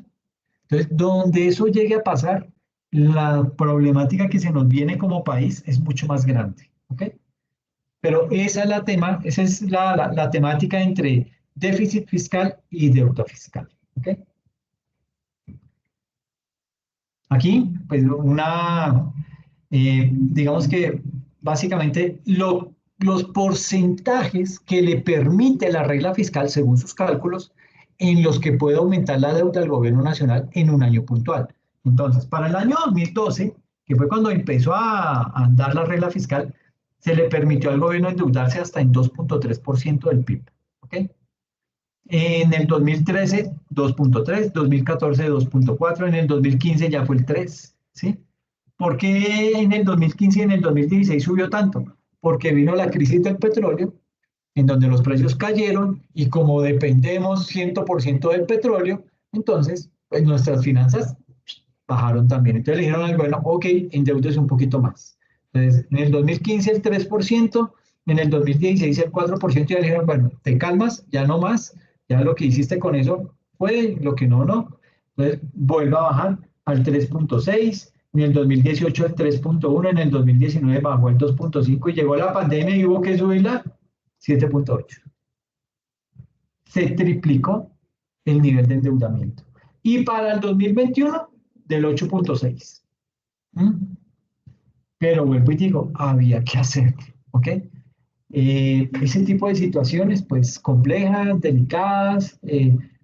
Entonces, donde eso llegue a pasar, la problemática que se nos viene como país es mucho más grande, ¿ok? Pero esa es la temática entre déficit fiscal y deuda fiscal, ¿ok? Aquí, pues digamos que básicamente los porcentajes que le permite la regla fiscal según sus cálculos en los que puede aumentar la deuda del gobierno nacional en un año puntual. Entonces, para el año 2012, que fue cuando empezó a andar la regla fiscal, se le permitió al gobierno endeudarse hasta en 2,3% del PIB. ¿Ok? En el 2013, 2,3, 2014, 2,4, en el 2015 ya fue el 3, ¿sí? ¿Por qué en el 2015 y en el 2016 subió tanto? Porque vino la crisis del petróleo, en donde los precios cayeron y como dependemos 100% del petróleo, entonces pues nuestras finanzas bajaron también. Entonces le dijeron al gobierno, ok, endeúdese un poquito más. Entonces, en el 2015 el 3%, en el 2016 el 4%, y ya le dijeron, bueno, te calmas, ya no más, ya lo que hiciste con eso fue, lo que no, no. Entonces, vuelve a bajar al 3,6, en el 2018 el 3,1, en el 2019 bajó el 2,5 y llegó la pandemia y hubo que subirla 7,8. Se triplicó el nivel de endeudamiento. Y para el 2021, del 8,6. ¿Mm? Pero vuelvo y digo, había que hacer, ¿ok? Ese tipo de situaciones, pues complejas, delicadas,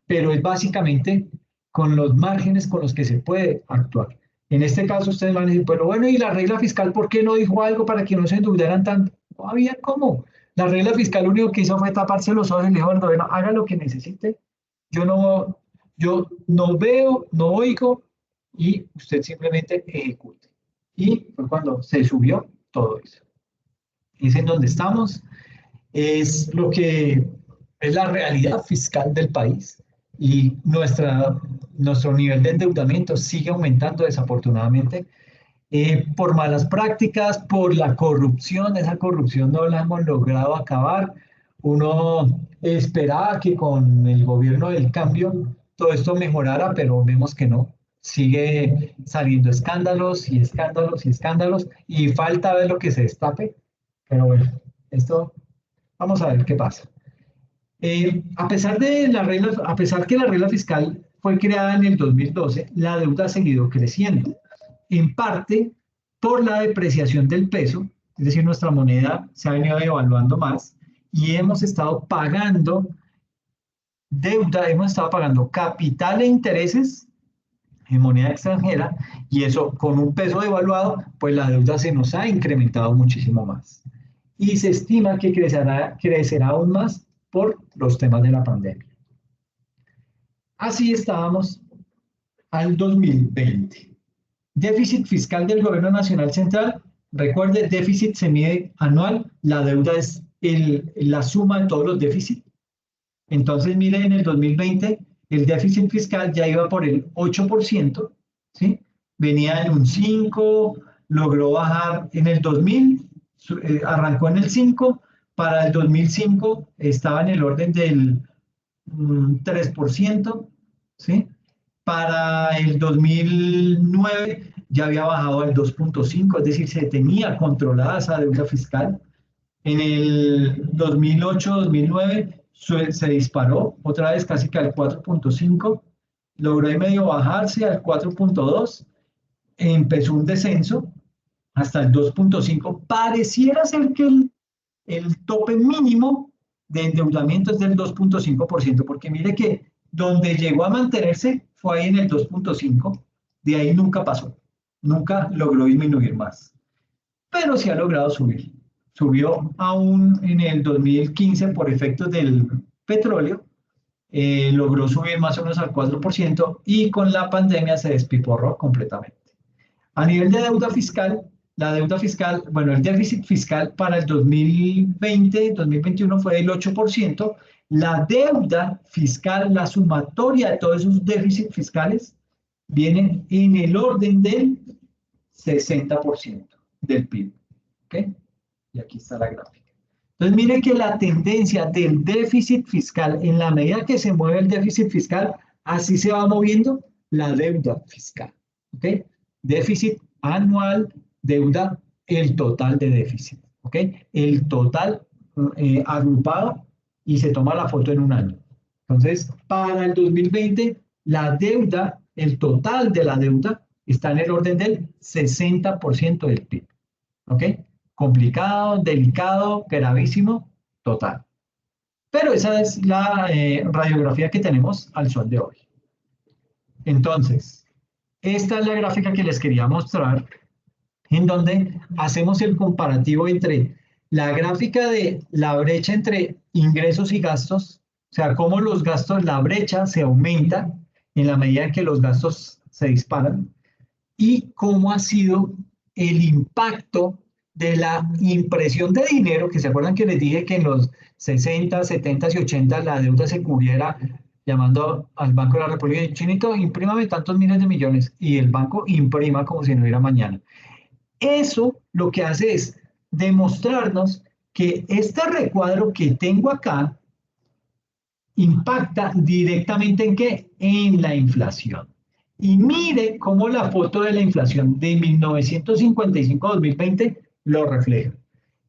pero es básicamente con los márgenes con los que se puede actuar. En este caso, ustedes van a decir, pero bueno, ¿y la regla fiscal por qué no dijo algo para que no se endeudaran tanto? No había cómo. La regla fiscal lo único que hizo fue taparse los ojos y le dijo al gobierno, haga lo que necesite. Yo no, yo no veo, no oigo y usted simplemente ejecute. Y fue cuando se subió todo eso. Es en donde estamos, es lo que es la realidad fiscal del país y nuestro nivel de endeudamiento sigue aumentando desafortunadamente por malas prácticas, por la corrupción. Esa corrupción no la hemos logrado acabar. Uno esperaba que con el gobierno del cambio todo esto mejorara, pero vemos que no. Sigue saliendo escándalos y escándalos y escándalos y falta ver lo que se destape. Pero bueno, esto vamos a ver qué pasa. A pesar que la regla fiscal fue creada en el 2012, la deuda ha seguido creciendo, en parte por la depreciación del peso, es decir, nuestra moneda se ha venido devaluando más y hemos estado pagando deuda, hemos estado pagando capital e intereses en moneda extranjera y eso con un peso devaluado, pues la deuda se nos ha incrementado muchísimo más. Y se estima que crecerá aún más por los temas de la pandemia. Así estábamos al 2020. Déficit fiscal del Gobierno Nacional Central. Recuerde, déficit se mide anual, la deuda es la suma de todos los déficits. Entonces, mire, en el 2020 el déficit fiscal ya iba por el 8%, ¿sí? Venía en un 5%, logró bajar en el 2000, arrancó en el 5%, para el 2005 estaba en el orden del 3%, ¿sí? Para el 2009 ya había bajado al 2,5%, es decir, se tenía controlada esa deuda fiscal. En el 2008-2009 se disparó otra vez casi que al 4,5, logró y medio bajarse al 4,2, empezó un descenso hasta el 2.5. Pareciera ser que el tope mínimo de endeudamiento es del 2.5%, porque mire que donde llegó a mantenerse fue ahí en el 2.5, de ahí nunca pasó, nunca logró disminuir más, pero sí ha logrado subir. Subió aún en el 2015 por efectos del petróleo, logró subir más o menos al 4% y con la pandemia se despiporró completamente. A nivel de deuda fiscal, la deuda fiscal, bueno, el déficit fiscal para el 2020-2021 fue del 8%. La deuda fiscal, la sumatoria de todos esos déficits fiscales, viene en el orden del 60% del PIB. ¿Ok? Y aquí está la gráfica. Entonces, mire que la tendencia del déficit fiscal, en la medida que se mueve el déficit fiscal, así se va moviendo la deuda fiscal. ¿Ok? Déficit anual, deuda, el total de déficit. ¿Ok? El total agrupado y se toma la foto en un año. Entonces, para el 2020, la deuda, el total de la deuda, está en el orden del 60% del PIB. ¿Ok? Complicado, delicado, gravísimo, total. Pero esa es la radiografía que tenemos al sol de hoy. Entonces, esta es la gráfica que les quería mostrar, en donde hacemos el comparativo entre la gráfica de la brecha entre ingresos y gastos, o sea, cómo los gastos, la brecha se aumenta en la medida en que los gastos se disparan, y cómo ha sido el impacto de la impresión de dinero, que se acuerdan que les dije que en los 60, 70 y 80 la deuda se cubriera llamando al Banco de la República de Chinito, imprímame tantos miles de millones, y el banco imprima como si no hubiera mañana. Eso lo que hace es demostrarnos que este recuadro que tengo acá impacta directamente ¿en qué? En la inflación. Y mire cómo la foto de la inflación de 1955 a 2020 lo refleja.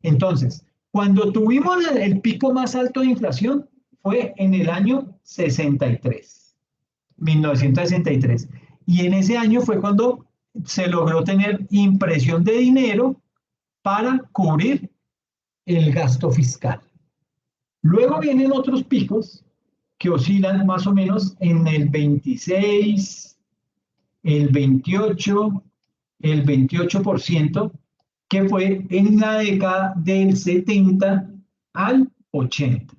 Entonces, cuando tuvimos el pico más alto de inflación fue en el año 63, 1963. Y en ese año fue cuando se logró tener impresión de dinero para cubrir el gasto fiscal. Luego vienen otros picos que oscilan más o menos en el 26, el 28, el 28%, que fue en la década del 70 al 80.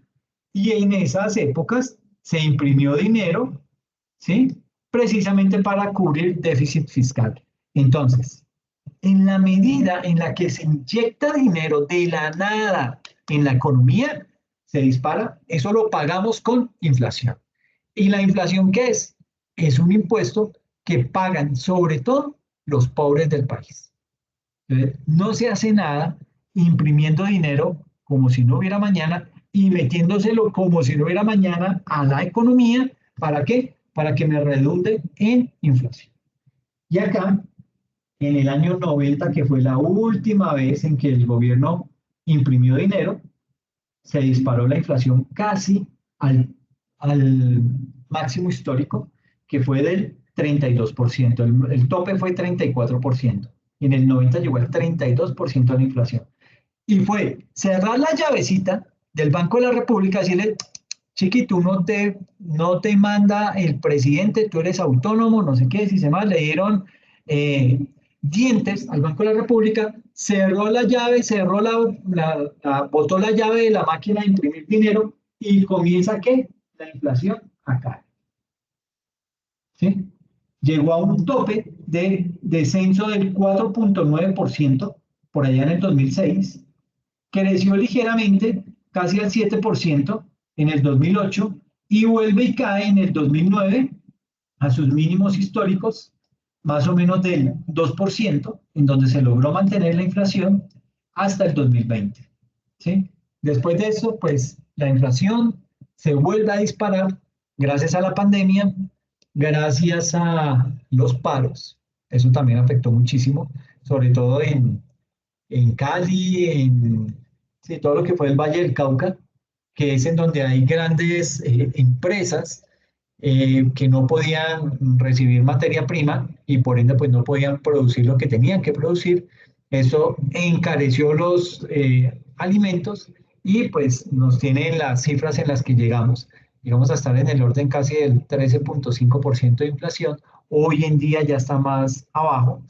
Y en esas épocas se imprimió dinero, ¿sí? Precisamente para cubrir déficit fiscal. Entonces, en la medida en la que se inyecta dinero de la nada en la economía, se dispara, eso lo pagamos con inflación. ¿Y la inflación qué es? Es un impuesto que pagan sobre todo los pobres del país. Entonces, no se hace nada imprimiendo dinero como si no hubiera mañana y metiéndoselo como si no hubiera mañana a la economía. ¿Para qué? Para que me redunde en inflación. Y acá, en el año 90, que fue la última vez en que el gobierno imprimió dinero, se disparó la inflación casi al máximo histórico, que fue del 32%. El tope fue 34%. Y en el 90 llegó al 32% de la inflación. Y fue cerrar la llavecita del Banco de la República, decirle, chiqui, tú no te manda el presidente, tú eres autónomo, no sé qué, si se más, le dieron dientes al Banco de la República, cerró la llave, botó la llave de la máquina de imprimir dinero y comienza ¿qué? La inflación a caer. ¿Sí? Llegó a un tope de descenso del 4.9% por allá en el 2006, creció ligeramente, casi al 7% en el 2008 y vuelve y cae en el 2009 a sus mínimos históricos, más o menos del 2%, en donde se logró mantener la inflación hasta el 2020. ¿Sí? Después de eso, pues la inflación se vuelve a disparar gracias a la pandemia, gracias a los paros. Eso también afectó muchísimo, sobre todo en Cali, sí, todo lo que fue el Valle del Cauca, que es en donde hay grandes empresas que no podían recibir materia prima y por ende pues no podían producir lo que tenían que producir. Eso encareció los alimentos y pues nos tiene las cifras en las que llegamos. Llegamos a estar en el orden casi del 13,5% de inflación. Hoy en día ya está más abajo,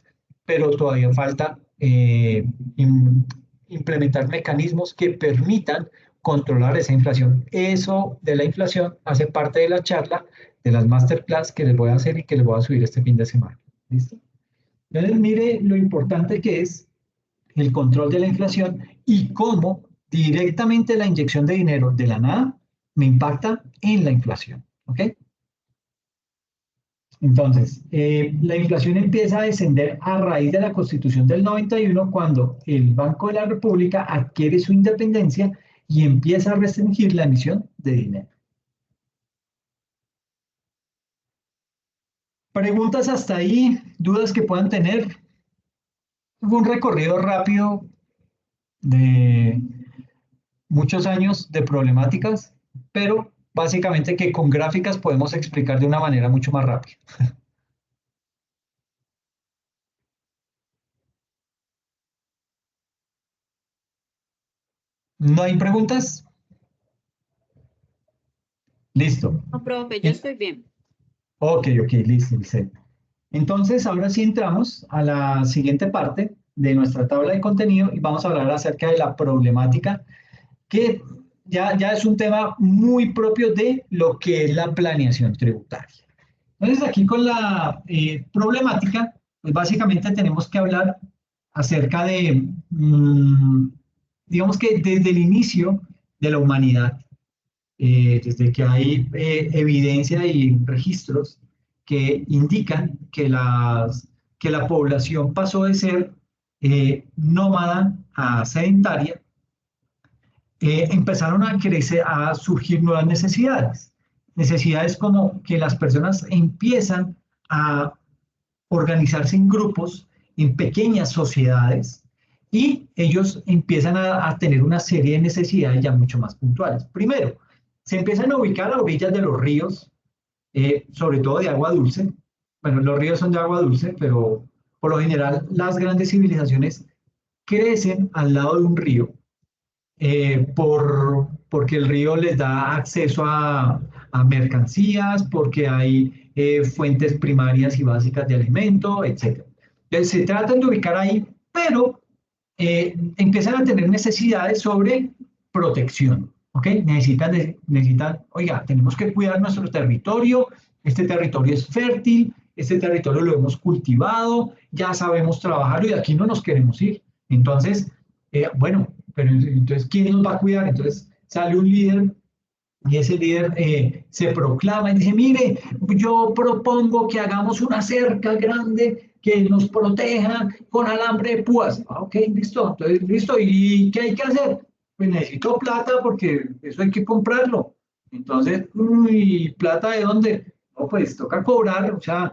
pero todavía falta im- implementar mecanismos que permitan controlar esa inflación. Eso de la inflación hace parte de la charla de las masterclass que les voy a hacer y que les voy a subir este fin de semana. ¿Listo? Entonces, mire lo importante que es el control de la inflación y cómo directamente la inyección de dinero de la nada me impacta en la inflación. ¿Ok? Entonces, la inflación empieza a descender a raíz de la Constitución del 91 cuando el Banco de la República adquiere su independencia y empieza a restringir la emisión de dinero. Preguntas hasta ahí, dudas que puedan tener. Hubo un recorrido rápido de muchos años de problemáticas, pero básicamente que con gráficas podemos explicar de una manera mucho más rápida. ¿No hay preguntas? Listo. No, profe, yo estoy bien. Ok, ok, listo, listo. Entonces, ahora sí entramos a la siguiente parte de nuestra tabla de contenido y vamos a hablar acerca de la problemática, que ya es un tema muy propio de lo que es la planeación tributaria. Entonces, aquí con la problemática, pues básicamente tenemos que hablar acerca de, digamos que desde el inicio de la humanidad, desde que hay evidencia y registros que indican que la población pasó de ser nómada a sedentaria, empezaron a crecer, a surgir nuevas necesidades. Necesidades como que las personas empiezan a organizarse en grupos, en pequeñas sociedades, y ellos empiezan a tener una serie de necesidades ya mucho más puntuales. Primero, se empiezan a ubicar a orillas de los ríos, sobre todo de agua dulce. Bueno, los ríos son de agua dulce, pero por lo general las grandes civilizaciones crecen al lado de un río porque el río les da acceso a mercancías, porque hay fuentes primarias y básicas de alimento, etc. Entonces se tratan de ubicar ahí, pero empiezan a tener necesidades sobre protección. ¿Ok? Necesitan, oiga, tenemos que cuidar nuestro territorio, este territorio es fértil, este territorio lo hemos cultivado, ya sabemos trabajarlo y aquí no nos queremos ir. Entonces, bueno, pero entonces, ¿quién nos va a cuidar? Entonces sale un líder y ese líder se proclama y dice, mire, yo propongo que hagamos una cerca grande que nos proteja con alambre de púas. Ah, ok, listo, entonces, listo. ¿Y qué hay que hacer? Pues necesito plata porque eso hay que comprarlo. Entonces, uy, ¿plata de dónde? No, pues toca cobrar, o sea,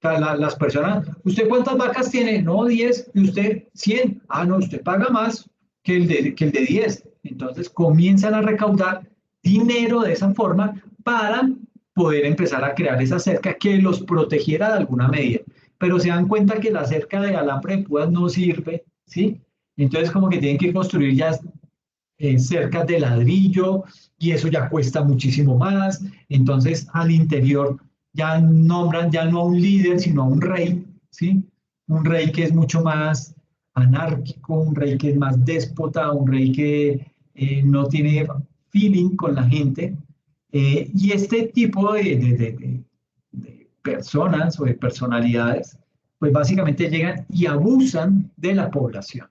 las personas, ¿usted cuántas vacas tiene? No, 10, y usted 100. Ah, no, usted paga más que el de 10. Entonces comienzan a recaudar dinero de esa forma para poder empezar a crear esa cerca que los protegiera de alguna medida. Pero se dan cuenta que la cerca de alambre de púas no sirve, ¿sí? Entonces como que tienen que construir ya cercas de ladrillo y eso ya cuesta muchísimo más. Entonces al interior ya nombran ya no a un líder, sino a un rey, ¿sí? Un rey que es mucho más anárquico, un rey que es más déspota, un rey que no tiene feeling con la gente. Y este tipo de personas o de personalidades, pues básicamente llegan y abusan de la población.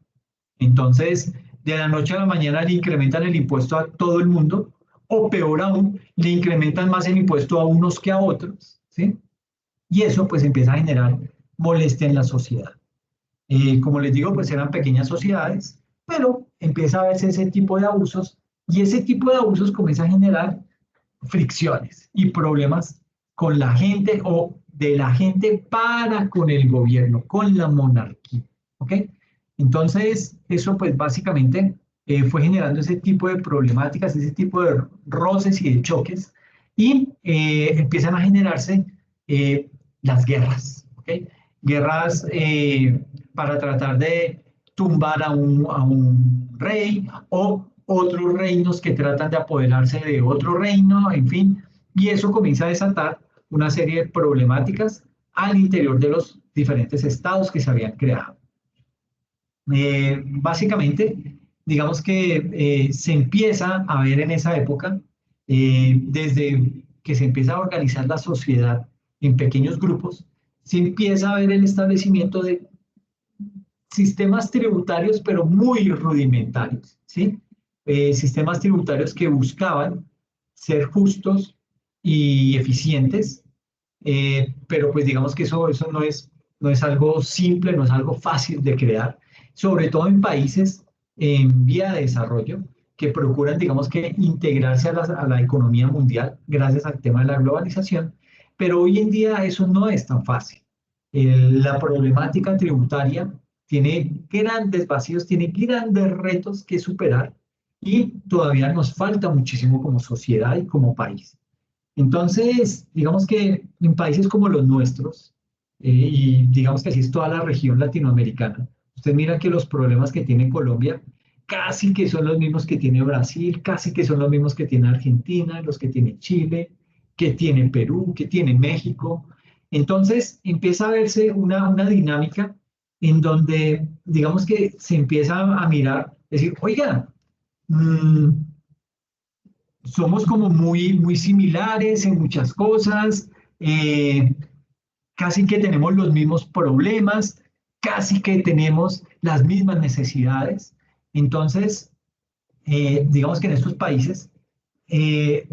Entonces, de la noche a la mañana le incrementan el impuesto a todo el mundo, o peor aún, le incrementan más el impuesto a unos que a otros, ¿sí? Y eso pues empieza a generar molestia en la sociedad. Como les digo, pues eran pequeñas sociedades, pero empieza a verse ese tipo de abusos y ese tipo de abusos comienza a generar fricciones y problemas con la gente o de la gente para con el gobierno, con la monarquía. ¿Ok? Entonces, eso pues básicamente fue generando ese tipo de problemáticas, ese tipo de roces y de choques y empiezan a generarse las guerras. ¿Ok? Guerras para tratar de tumbar a un rey o otros reinos que tratan de apoderarse de otro reino, en fin, y eso comienza a desatar una serie de problemáticas al interior de los diferentes estados que se habían creado. Básicamente, digamos que se empieza a ver en esa época, desde que se empieza a organizar la sociedad en pequeños grupos, se empieza a ver el establecimiento de sistemas tributarios, pero muy rudimentarios, ¿sí? Sistemas tributarios que buscaban ser justos y eficientes, pero pues digamos que eso no es algo simple, no es algo fácil de crear, sobre todo en países en vía de desarrollo que procuran, digamos que, integrarse a la economía mundial gracias al tema de la globalización, pero hoy en día eso no es tan fácil. La problemática tributaria tiene grandes vacíos, tiene grandes retos que superar y todavía nos falta muchísimo como sociedad y como país. Entonces, digamos que en países como los nuestros, y digamos que así es toda la región latinoamericana, usted mira que los problemas que tiene Colombia casi que son los mismos que tiene Brasil, casi que son los mismos que tiene Argentina, los que tiene Chile, que tiene Perú, que tiene México. Entonces empieza a verse una dinámica en donde, digamos que se empieza a mirar, decir, oiga, mmm, somos como muy similares en muchas cosas, eh, casi que tenemos los mismos problemas, casi que tenemos las mismas necesidades. Entonces, digamos que en estos países eh,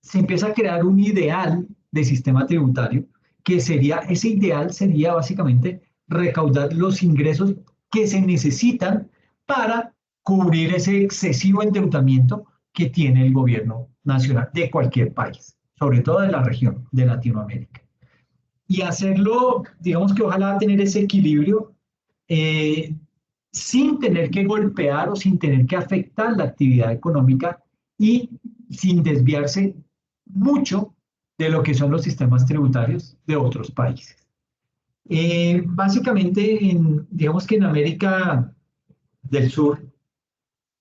se empieza a crear un ideal de sistema tributario, que sería, ese ideal sería básicamente recaudar los ingresos que se necesitan para cubrir ese excesivo endeudamiento que tiene el gobierno nacional de cualquier país, sobre todo de la región de Latinoamérica. Y hacerlo, digamos que ojalá tener ese equilibrio eh, sin tener que golpear o sin tener que afectar la actividad económica y sin desviarse mucho de lo que son los sistemas tributarios de otros países. Básicamente, digamos que en América del Sur,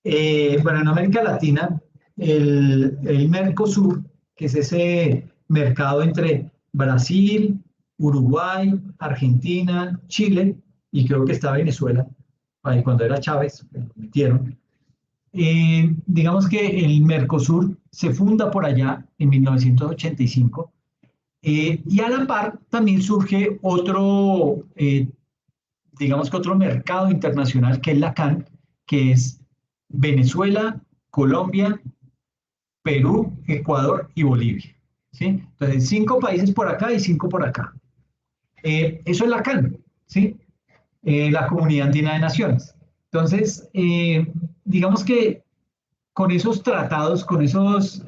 bueno, en América Latina, el Mercosur, que es ese mercado entre Brasil, Uruguay, Argentina, Chile y creo que está Venezuela, ahí cuando era Chávez, lo metieron. Digamos que el Mercosur se funda por allá en 1985 y a la par también surge otro, digamos que otro mercado internacional que es la CAN, que es Venezuela, Colombia, Perú, Ecuador y Bolivia. ¿Sí? Entonces, 5 países por acá y 5 por acá. Eso es la CAN, ¿sí? La Comunidad Andina de Naciones. Entonces, digamos que con esos tratados, con esos,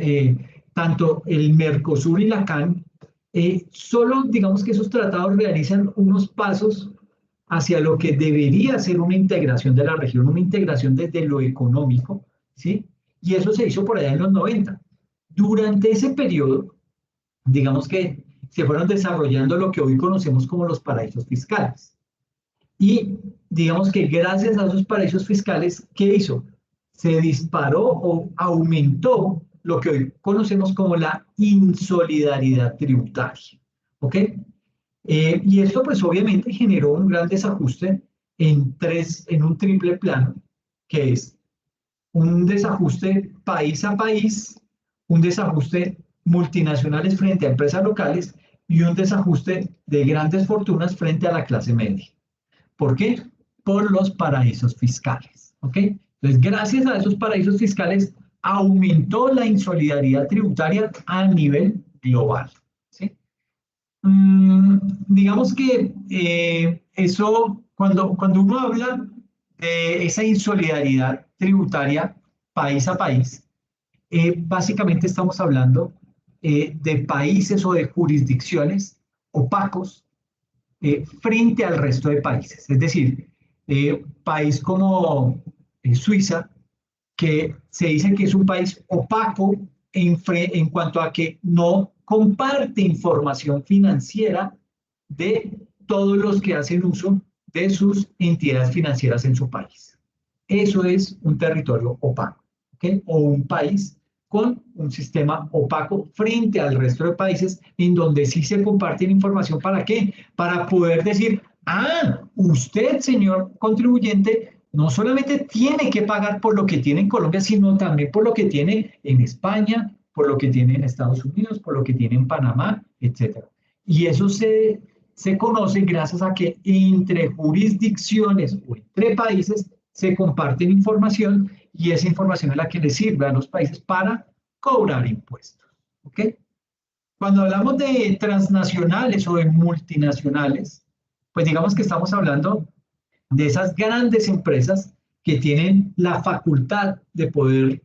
tanto el Mercosur y la CAN, solo digamos que esos tratados realizan unos pasos hacia lo que debería ser una integración de la región, una integración desde lo económico, ¿sí? Y eso se hizo por allá en los 90. Durante ese periodo, digamos que se fueron desarrollando lo que hoy conocemos como los paraísos fiscales. Y digamos que gracias a esos paraísos fiscales, ¿qué hizo? Se disparó o aumentó lo que hoy conocemos como la insolidaridad tributaria. ¿Ok? Y esto pues obviamente generó un gran desajuste en un triple plano, que es un desajuste país a país, un desajuste multinacionales frente a empresas locales y un desajuste de grandes fortunas frente a la clase media. ¿Por qué? Por los paraísos fiscales. ¿Ok? Entonces, gracias a esos paraísos fiscales, aumentó la insolidaridad tributaria a nivel global. ¿Sí? Digamos que eso, cuando uno habla de esa insolidaridad tributaria país a país, básicamente estamos hablando de países o de jurisdicciones opacos frente al resto de países. Es decir, país como Suiza, que se dice que es un país opaco en cuanto a que no comparte información financiera de todos los que hacen uso de sus entidades financieras en su país. Eso es un territorio opaco, ¿ok? O un país con un sistema opaco frente al resto de países en donde sí se comparten información. ¿Para qué? Para poder decir, usted, señor contribuyente, no solamente tiene que pagar por lo que tiene en Colombia, sino también por lo que tiene en España, por lo que tiene en Estados Unidos, por lo que tiene en Panamá, etcétera. Y eso se conoce gracias a que entre jurisdicciones o entre países se comparten información y esa información es la que le sirve a los países para cobrar impuestos. ¿Ok? Cuando hablamos de transnacionales o de multinacionales, pues digamos que estamos hablando de esas grandes empresas que tienen la facultad de poder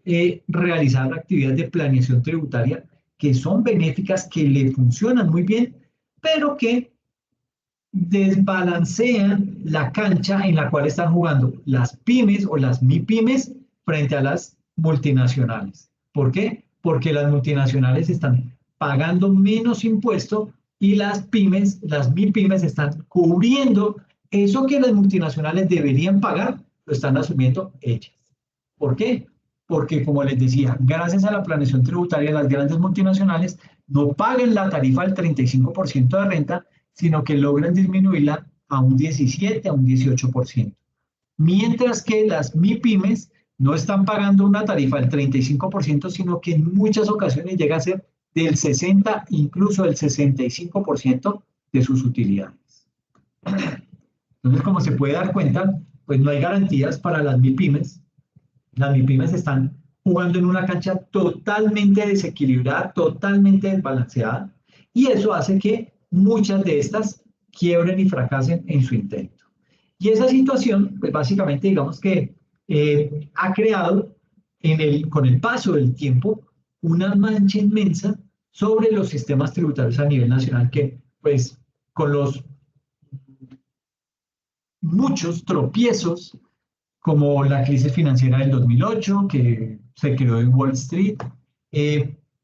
realizar actividades de planeación tributaria que son benéficas, que le funcionan muy bien, pero que desbalancean la cancha en la cual están jugando las pymes o las MIPYMES frente a las multinacionales. ¿Por qué? Porque las multinacionales están pagando menos impuesto y las pymes, las MIPYMES están cubriendo eso que las multinacionales deberían pagar, lo están asumiendo ellas. ¿Por qué? Porque, como les decía, gracias a la planeación tributaria, las grandes multinacionales no pagan la tarifa del 35% de renta, sino que logran disminuirla a un 17, a un 18%. Mientras que las MIPYMES no están pagando una tarifa del 35%, sino que en muchas ocasiones llega a ser del 60, incluso del 65% de sus utilidades. Entonces, como se puede dar cuenta, pues no hay garantías para las MIPYMES. Las MIPYMES están jugando en una cancha totalmente desequilibrada, totalmente desbalanceada, y eso hace que muchas de estas quiebren y fracasen en su intento. Y esa situación, pues básicamente digamos que ha creado con el paso del tiempo una mancha inmensa sobre los sistemas tributarios a nivel nacional que, pues, con los muchos tropiezos como la crisis financiera del 2008, que se creó en Wall Street,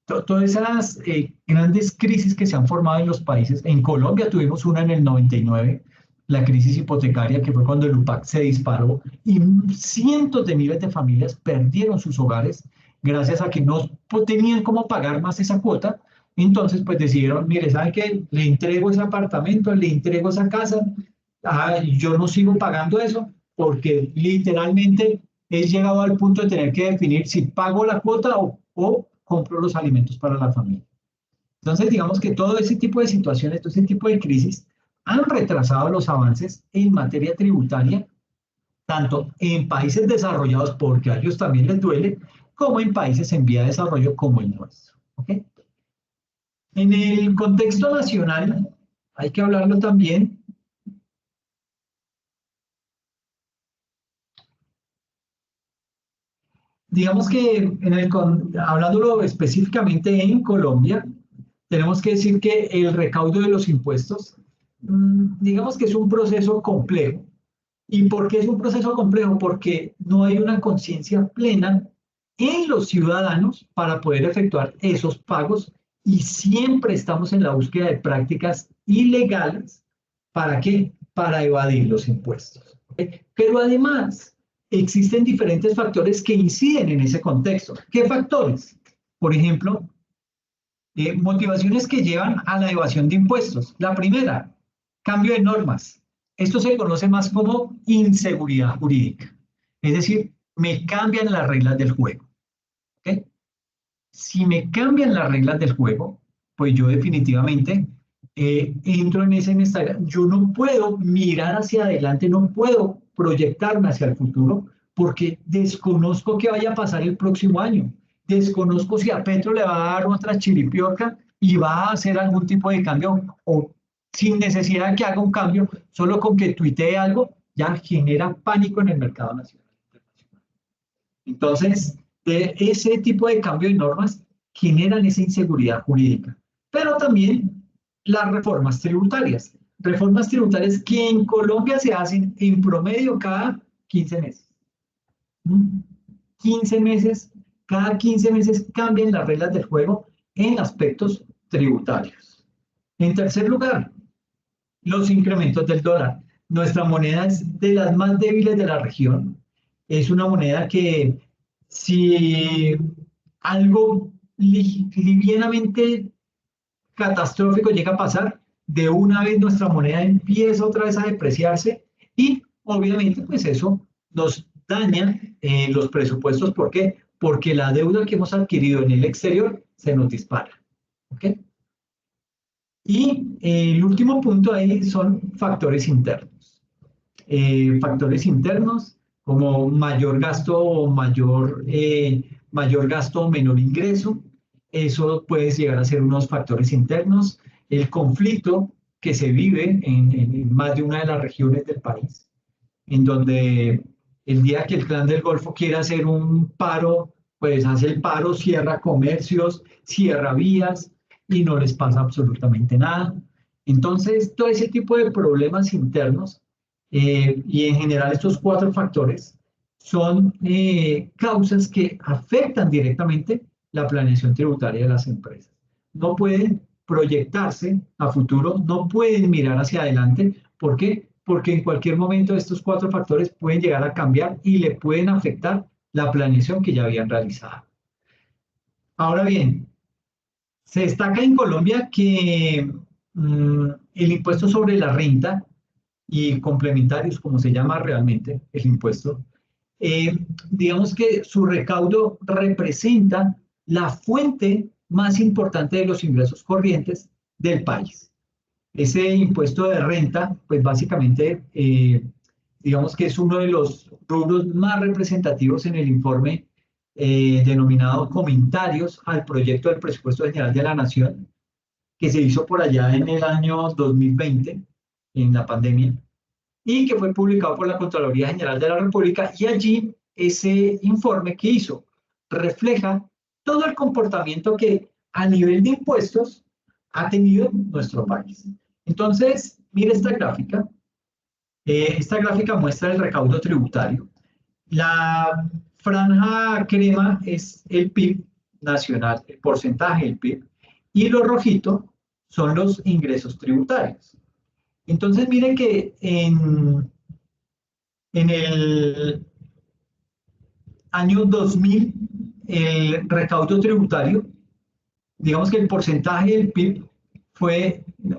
todas esas grandes crisis que se han formado en los países. En Colombia tuvimos una en el 99, la crisis hipotecaria, que fue cuando el UPAC se disparó y cientos de miles de familias perdieron sus hogares gracias a que no tenían cómo pagar más esa cuota. Entonces, pues decidieron, mire, ¿sabe qué? Le entrego ese apartamento, le entrego esa casa, yo no sigo pagando eso, porque literalmente he llegado al punto de tener que definir si pago la cuota o compro los alimentos para la familia. Entonces, digamos que todo ese tipo de situaciones, todo ese tipo de crisis han retrasado los avances en materia tributaria, tanto en países desarrollados, porque a ellos también les duele, como en países en vía de desarrollo como el nuestro. ¿Okay? En el contexto nacional, hay que hablarlo también. Digamos que hablándolo específicamente en Colombia, tenemos que decir que el recaudo de los impuestos, digamos que es un proceso complejo. ¿Y por qué es un proceso complejo? Porque no hay una conciencia plena en los ciudadanos para poder efectuar esos pagos y siempre estamos en la búsqueda de prácticas ilegales. ¿Para qué? Para evadir los impuestos. ¿Ok? Pero además existen diferentes factores que inciden en ese contexto. ¿Qué factores? Por ejemplo, motivaciones que llevan a la evasión de impuestos. La primera, cambio de normas. Esto se conoce más como inseguridad jurídica. Es decir, me cambian las reglas del juego. ¿Okay? Si me cambian las reglas del juego, pues yo definitivamente entro en ese estado. Yo no puedo mirar hacia adelante, no puedo proyectarme hacia el futuro porque desconozco qué vaya a pasar el próximo año. Desconozco si a Petro le va a dar otra chiripiorca y va a hacer algún tipo de cambio o sin necesidad de que haga un cambio, solo con que tuitee algo, ya genera pánico en el mercado nacional. Entonces, ese tipo de cambio de normas generan esa inseguridad jurídica. Pero también las reformas tributarias. Reformas tributarias que en Colombia se hacen en promedio cada 15 meses. 15 meses, cada 15 meses cambian las reglas del juego en aspectos tributarios. En tercer lugar, los incrementos del dólar. nuestra moneda es de las más débiles de la región. Es una moneda que si algo livianamente catastrófico llega a pasar, de una vez nuestra moneda empieza otra vez a depreciarse y obviamente pues eso nos daña los presupuestos. ¿Por qué? Porque la deuda que hemos adquirido en el exterior se nos dispara. ¿Ok? Y el último punto ahí son factores internos. Factores internos como mayor gasto o mayor gasto o menor ingreso. Eso puede llegar a ser unos factores internos. El conflicto que se vive en más de una de las regiones del país, en donde el día que el Clan del Golfo quiera hacer un paro, pues hace el paro, cierra comercios, cierra vías y no les pasa absolutamente nada. Entonces, todo ese tipo de problemas internos y en general estos cuatro factores son causas que afectan directamente la planeación tributaria de las empresas. No pueden proyectarse a futuro, no pueden mirar hacia adelante. ¿Por qué? Porque en cualquier momento estos cuatro factores pueden llegar a cambiar y le pueden afectar la planeación que ya habían realizado. Ahora bien, se destaca en Colombia que el impuesto sobre la renta y complementarios, como se llama realmente el impuesto, eh, digamos que su recaudo representa la fuente más importante de los ingresos corrientes del país. Ese impuesto de renta, pues básicamente, digamos que es uno de los rubros más representativos en el informe denominado Comentarios al Proyecto del Presupuesto General de la Nación, que se hizo por allá en el año 2020, en la pandemia, y que fue publicado por la Contraloría General de la República. Y allí ese informe que hizo refleja todo el comportamiento que a nivel de impuestos ha tenido nuestro país. Entonces, mire esta gráfica. Esta gráfica muestra el recaudo tributario. La franja crema es el PIB nacional, el porcentaje del PIB, y lo rojito son los ingresos tributarios. Entonces, miren que en el año 2000, el recaudo tributario, digamos que el porcentaje del PIB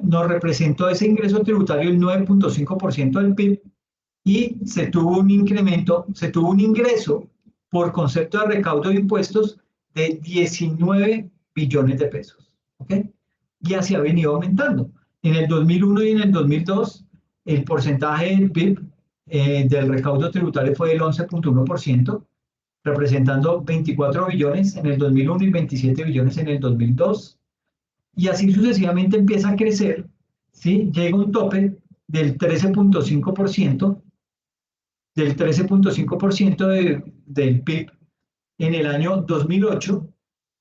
nos representó ese ingreso tributario el 9.5% del PIB y se tuvo un incremento, se tuvo un ingreso por concepto de recaudo de impuestos de 19 billones de pesos. ¿Ok? Y así ha venido aumentando. En el 2001 y en el 2002, el porcentaje del PIB del recaudo tributario fue del 11.1%, representando 24 billones en el 2001 y 27 billones en el 2002. Y así sucesivamente empieza a crecer, ¿sí? Llega un tope del 13.5%, del PIB en el año 2008,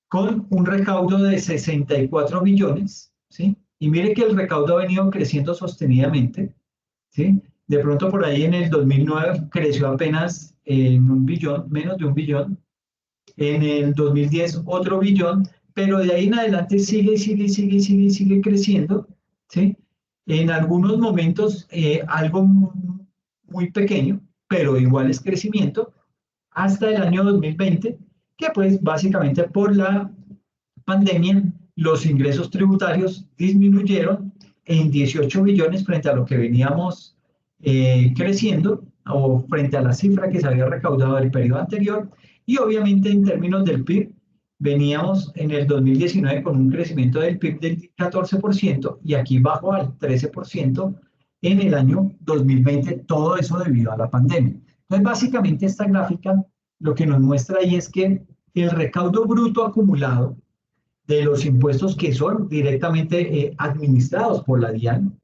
con un recaudo de 64 billones, ¿sí? Y mire que el recaudo ha venido creciendo sostenidamente, ¿sí? De pronto por ahí en el 2009 creció apenas en un billón, menos de un billón. En el 2010 otro billón, pero de ahí en adelante sigue creciendo, ¿sí? En algunos momentos algo muy pequeño, pero igual es crecimiento, hasta el año 2020, que pues básicamente por la pandemia los ingresos tributarios disminuyeron en 18 billones frente a lo que veníamos creciendo o frente a la cifra que se había recaudado el periodo anterior. Y obviamente en términos del PIB, veníamos en el 2019 con un crecimiento del PIB del 14% y aquí bajó al 13% en el año 2020, todo eso debido a la pandemia. Entonces, básicamente esta gráfica lo que nos muestra ahí es que el recaudo bruto acumulado de los impuestos que son directamente administrados por la DIAN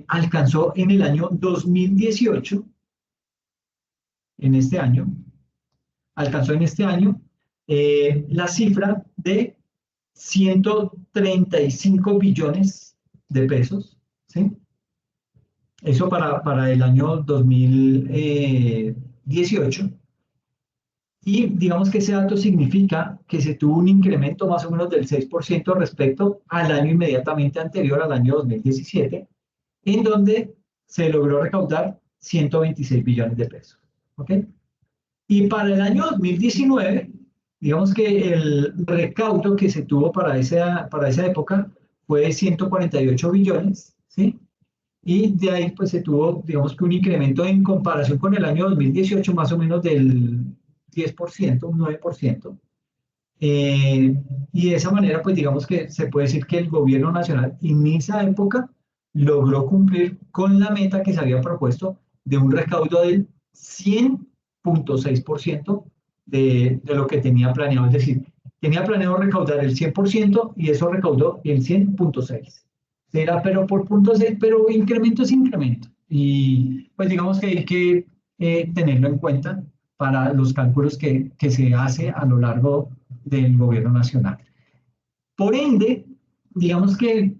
alcanzó en el año 2018, en este año, alcanzó en este año la cifra de 135 billones de pesos, ¿sí? Eso para el año 2018. Y digamos que ese dato significa que se tuvo un incremento más o menos del 6% respecto al año inmediatamente anterior, al año 2017, en donde se logró recaudar 126 billones de pesos. ¿Ok? Y para el año 2019, digamos que el recaudo que se tuvo para esa época fue de 148 billones, ¿sí? Y de ahí pues se tuvo, digamos que un incremento en comparación con el año 2018 más o menos del 10%, un 9%. Y de esa manera, pues digamos que se puede decir que el gobierno nacional en esa época logró cumplir con la meta que se había propuesto de un recaudo del 100,6% de lo que tenía planeado. Es decir, tenía planeado recaudar el 100% y eso recaudó el 100,6%. Será, pero por punto 6, pero incremento es incremento. Y pues digamos que hay que tenerlo en cuenta para los cálculos que se hace a lo largo del gobierno nacional. Por ende, digamos que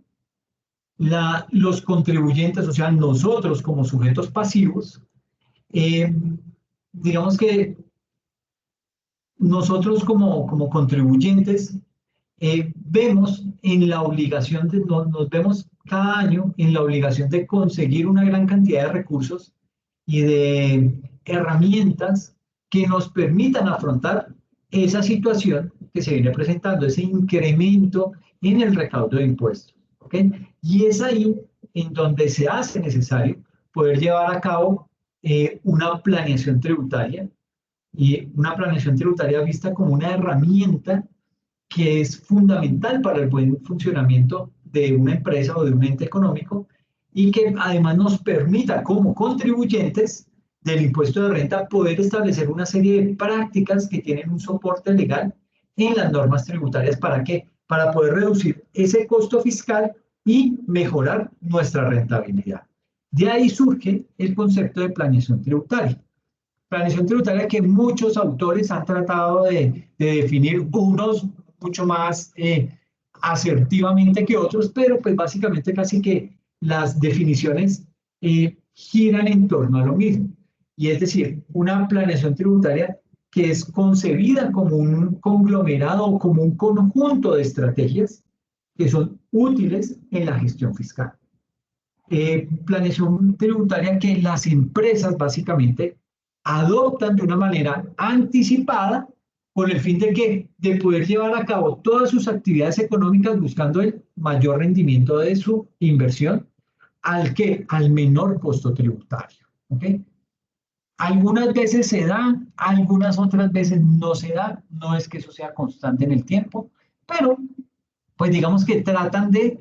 los contribuyentes, o sea, nosotros como sujetos pasivos, eh, digamos que nosotros como contribuyentes vemos en la obligación nos vemos cada año en la obligación de conseguir una gran cantidad de recursos y de herramientas que nos permitan afrontar esa situación que se viene presentando, ese incremento en el recaudo de impuestos. ¿Okay? Y es ahí en donde se hace necesario poder llevar a cabo una planeación tributaria y una planeación tributaria vista como una herramienta que es fundamental para el buen funcionamiento de una empresa o de un ente económico y que además nos permita como contribuyentes del impuesto de renta poder establecer una serie de prácticas que tienen un soporte legal en las normas tributarias. ¿Para qué? Para poder reducir ese costo fiscal y mejorar nuestra rentabilidad. De ahí surge el concepto de planeación tributaria. Planeación tributaria que muchos autores han tratado de definir, unos mucho más asertivamente que otros, pero pues básicamente casi que las definiciones giran en torno a lo mismo. Y es decir, una planeación tributaria que es concebida como un conglomerado o como un conjunto de estrategias que son útiles en la gestión fiscal. Planeación tributaria que las empresas básicamente adoptan de una manera anticipada con el fin de que de poder llevar a cabo todas sus actividades económicas buscando el mayor rendimiento de su inversión al menor costo tributario. ¿Okay? Algunas veces se da, algunas otras veces no se da, no es que eso sea constante en el tiempo, pero pues digamos que tratan de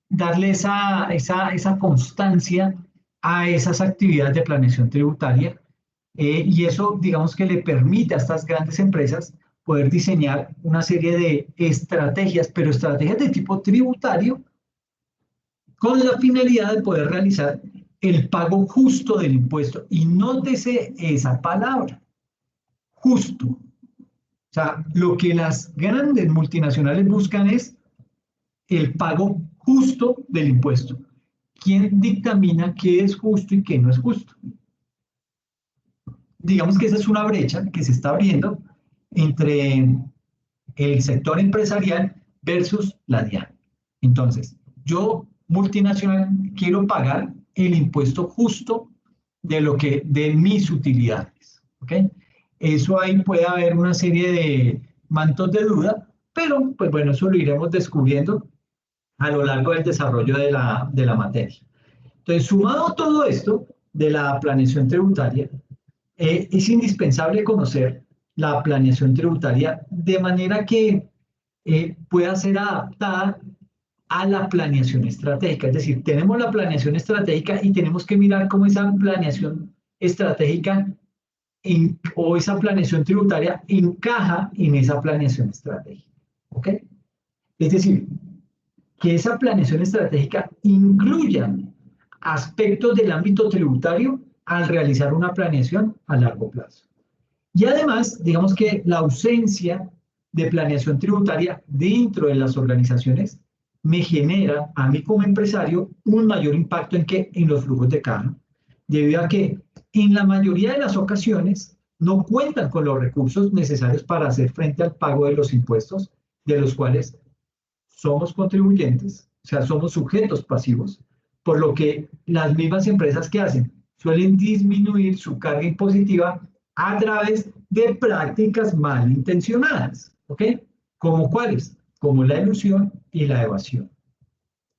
darle esa constancia a esas actividades de planeación tributaria y eso digamos que le permite a estas grandes empresas poder diseñar una serie de estrategias, pero estrategias de tipo tributario con la finalidad de poder realizar el pago justo del impuesto. Y nótese esa palabra, justo. O sea, lo que las grandes multinacionales buscan es el pago justo del impuesto. ¿Quién dictamina qué es justo y qué no es justo? Digamos que esa es una brecha que se está abriendo entre el sector empresarial versus la DIAN. Entonces, yo, multinacional, quiero pagar el impuesto justo de mis utilidades. ¿Okay? Eso ahí puede haber una serie de mantos de duda, pero pues bueno, eso lo iremos descubriendo a lo largo del desarrollo de la materia. Entonces, sumado a todo esto de la planeación tributaria, es indispensable conocer la planeación tributaria de manera que pueda ser adaptada a la planeación estratégica. Es decir, tenemos la planeación estratégica y tenemos que mirar cómo esa planeación estratégica o esa planeación tributaria encaja en esa planeación estratégica. ¿Ok? Es decir, que esa planeación estratégica incluya aspectos del ámbito tributario al realizar una planeación a largo plazo. Y además, digamos que la ausencia de planeación tributaria dentro de las organizaciones me genera a mí como empresario un mayor impacto en los flujos de caja, debido a que en la mayoría de las ocasiones no cuentan con los recursos necesarios para hacer frente al pago de los impuestos, de los cuales somos contribuyentes, o sea, somos sujetos pasivos, por lo que las mismas empresas que hacen suelen disminuir su carga impositiva a través de prácticas malintencionadas, ¿ok? ¿Como cuáles? Como la ilusión y la evasión.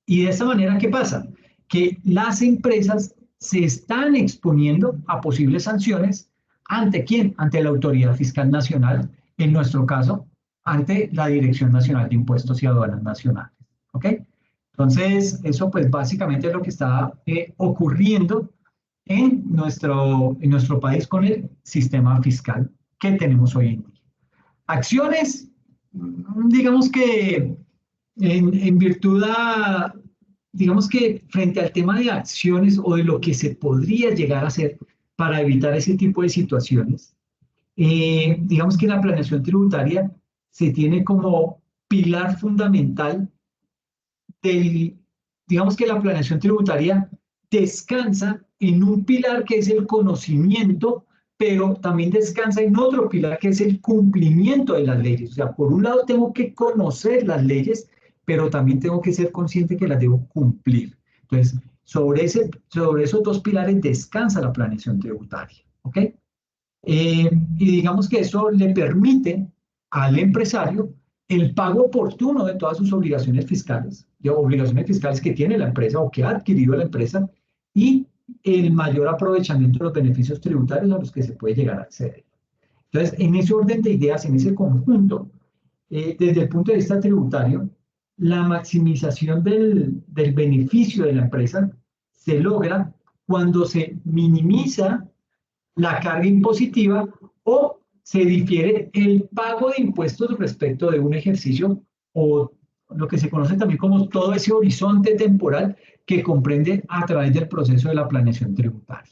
Y de esta manera, ¿qué pasa? Que las empresas se están exponiendo a posibles sanciones. ¿Ante quién? Ante la Autoridad Fiscal Nacional, en nuestro caso, ante la Dirección Nacional de Impuestos y Aduanas Nacionales. ¿Ok? Entonces, eso pues básicamente es lo que está ocurriendo en nuestro país con el sistema fiscal que tenemos hoy en día. Acciones, digamos que en virtud a, digamos que frente al tema de acciones o de lo que se podría llegar a hacer para evitar ese tipo de situaciones, digamos que la planeación tributaria se tiene como pilar fundamental del, digamos que la planeación tributaria descansa en un pilar que es el conocimiento, pero también descansa en otro pilar que es el cumplimiento de las leyes. O sea, por un lado tengo que conocer las leyes, pero también tengo que ser consciente que las debo cumplir. Entonces, sobre esos dos pilares descansa la planeación tributaria. ¿Ok? Y digamos que eso le permite al empresario el pago oportuno de todas sus obligaciones fiscales que tiene la empresa o que ha adquirido la empresa y el mayor aprovechamiento de los beneficios tributarios a los que se puede llegar a acceder. Entonces, en ese orden de ideas, en ese conjunto, desde el punto de vista tributario, la maximización del beneficio de la empresa se logra cuando se minimiza la carga impositiva o se difiere el pago de impuestos respecto de un ejercicio o lo que se conoce también como todo ese horizonte temporal que comprende a través del proceso de la planeación tributaria.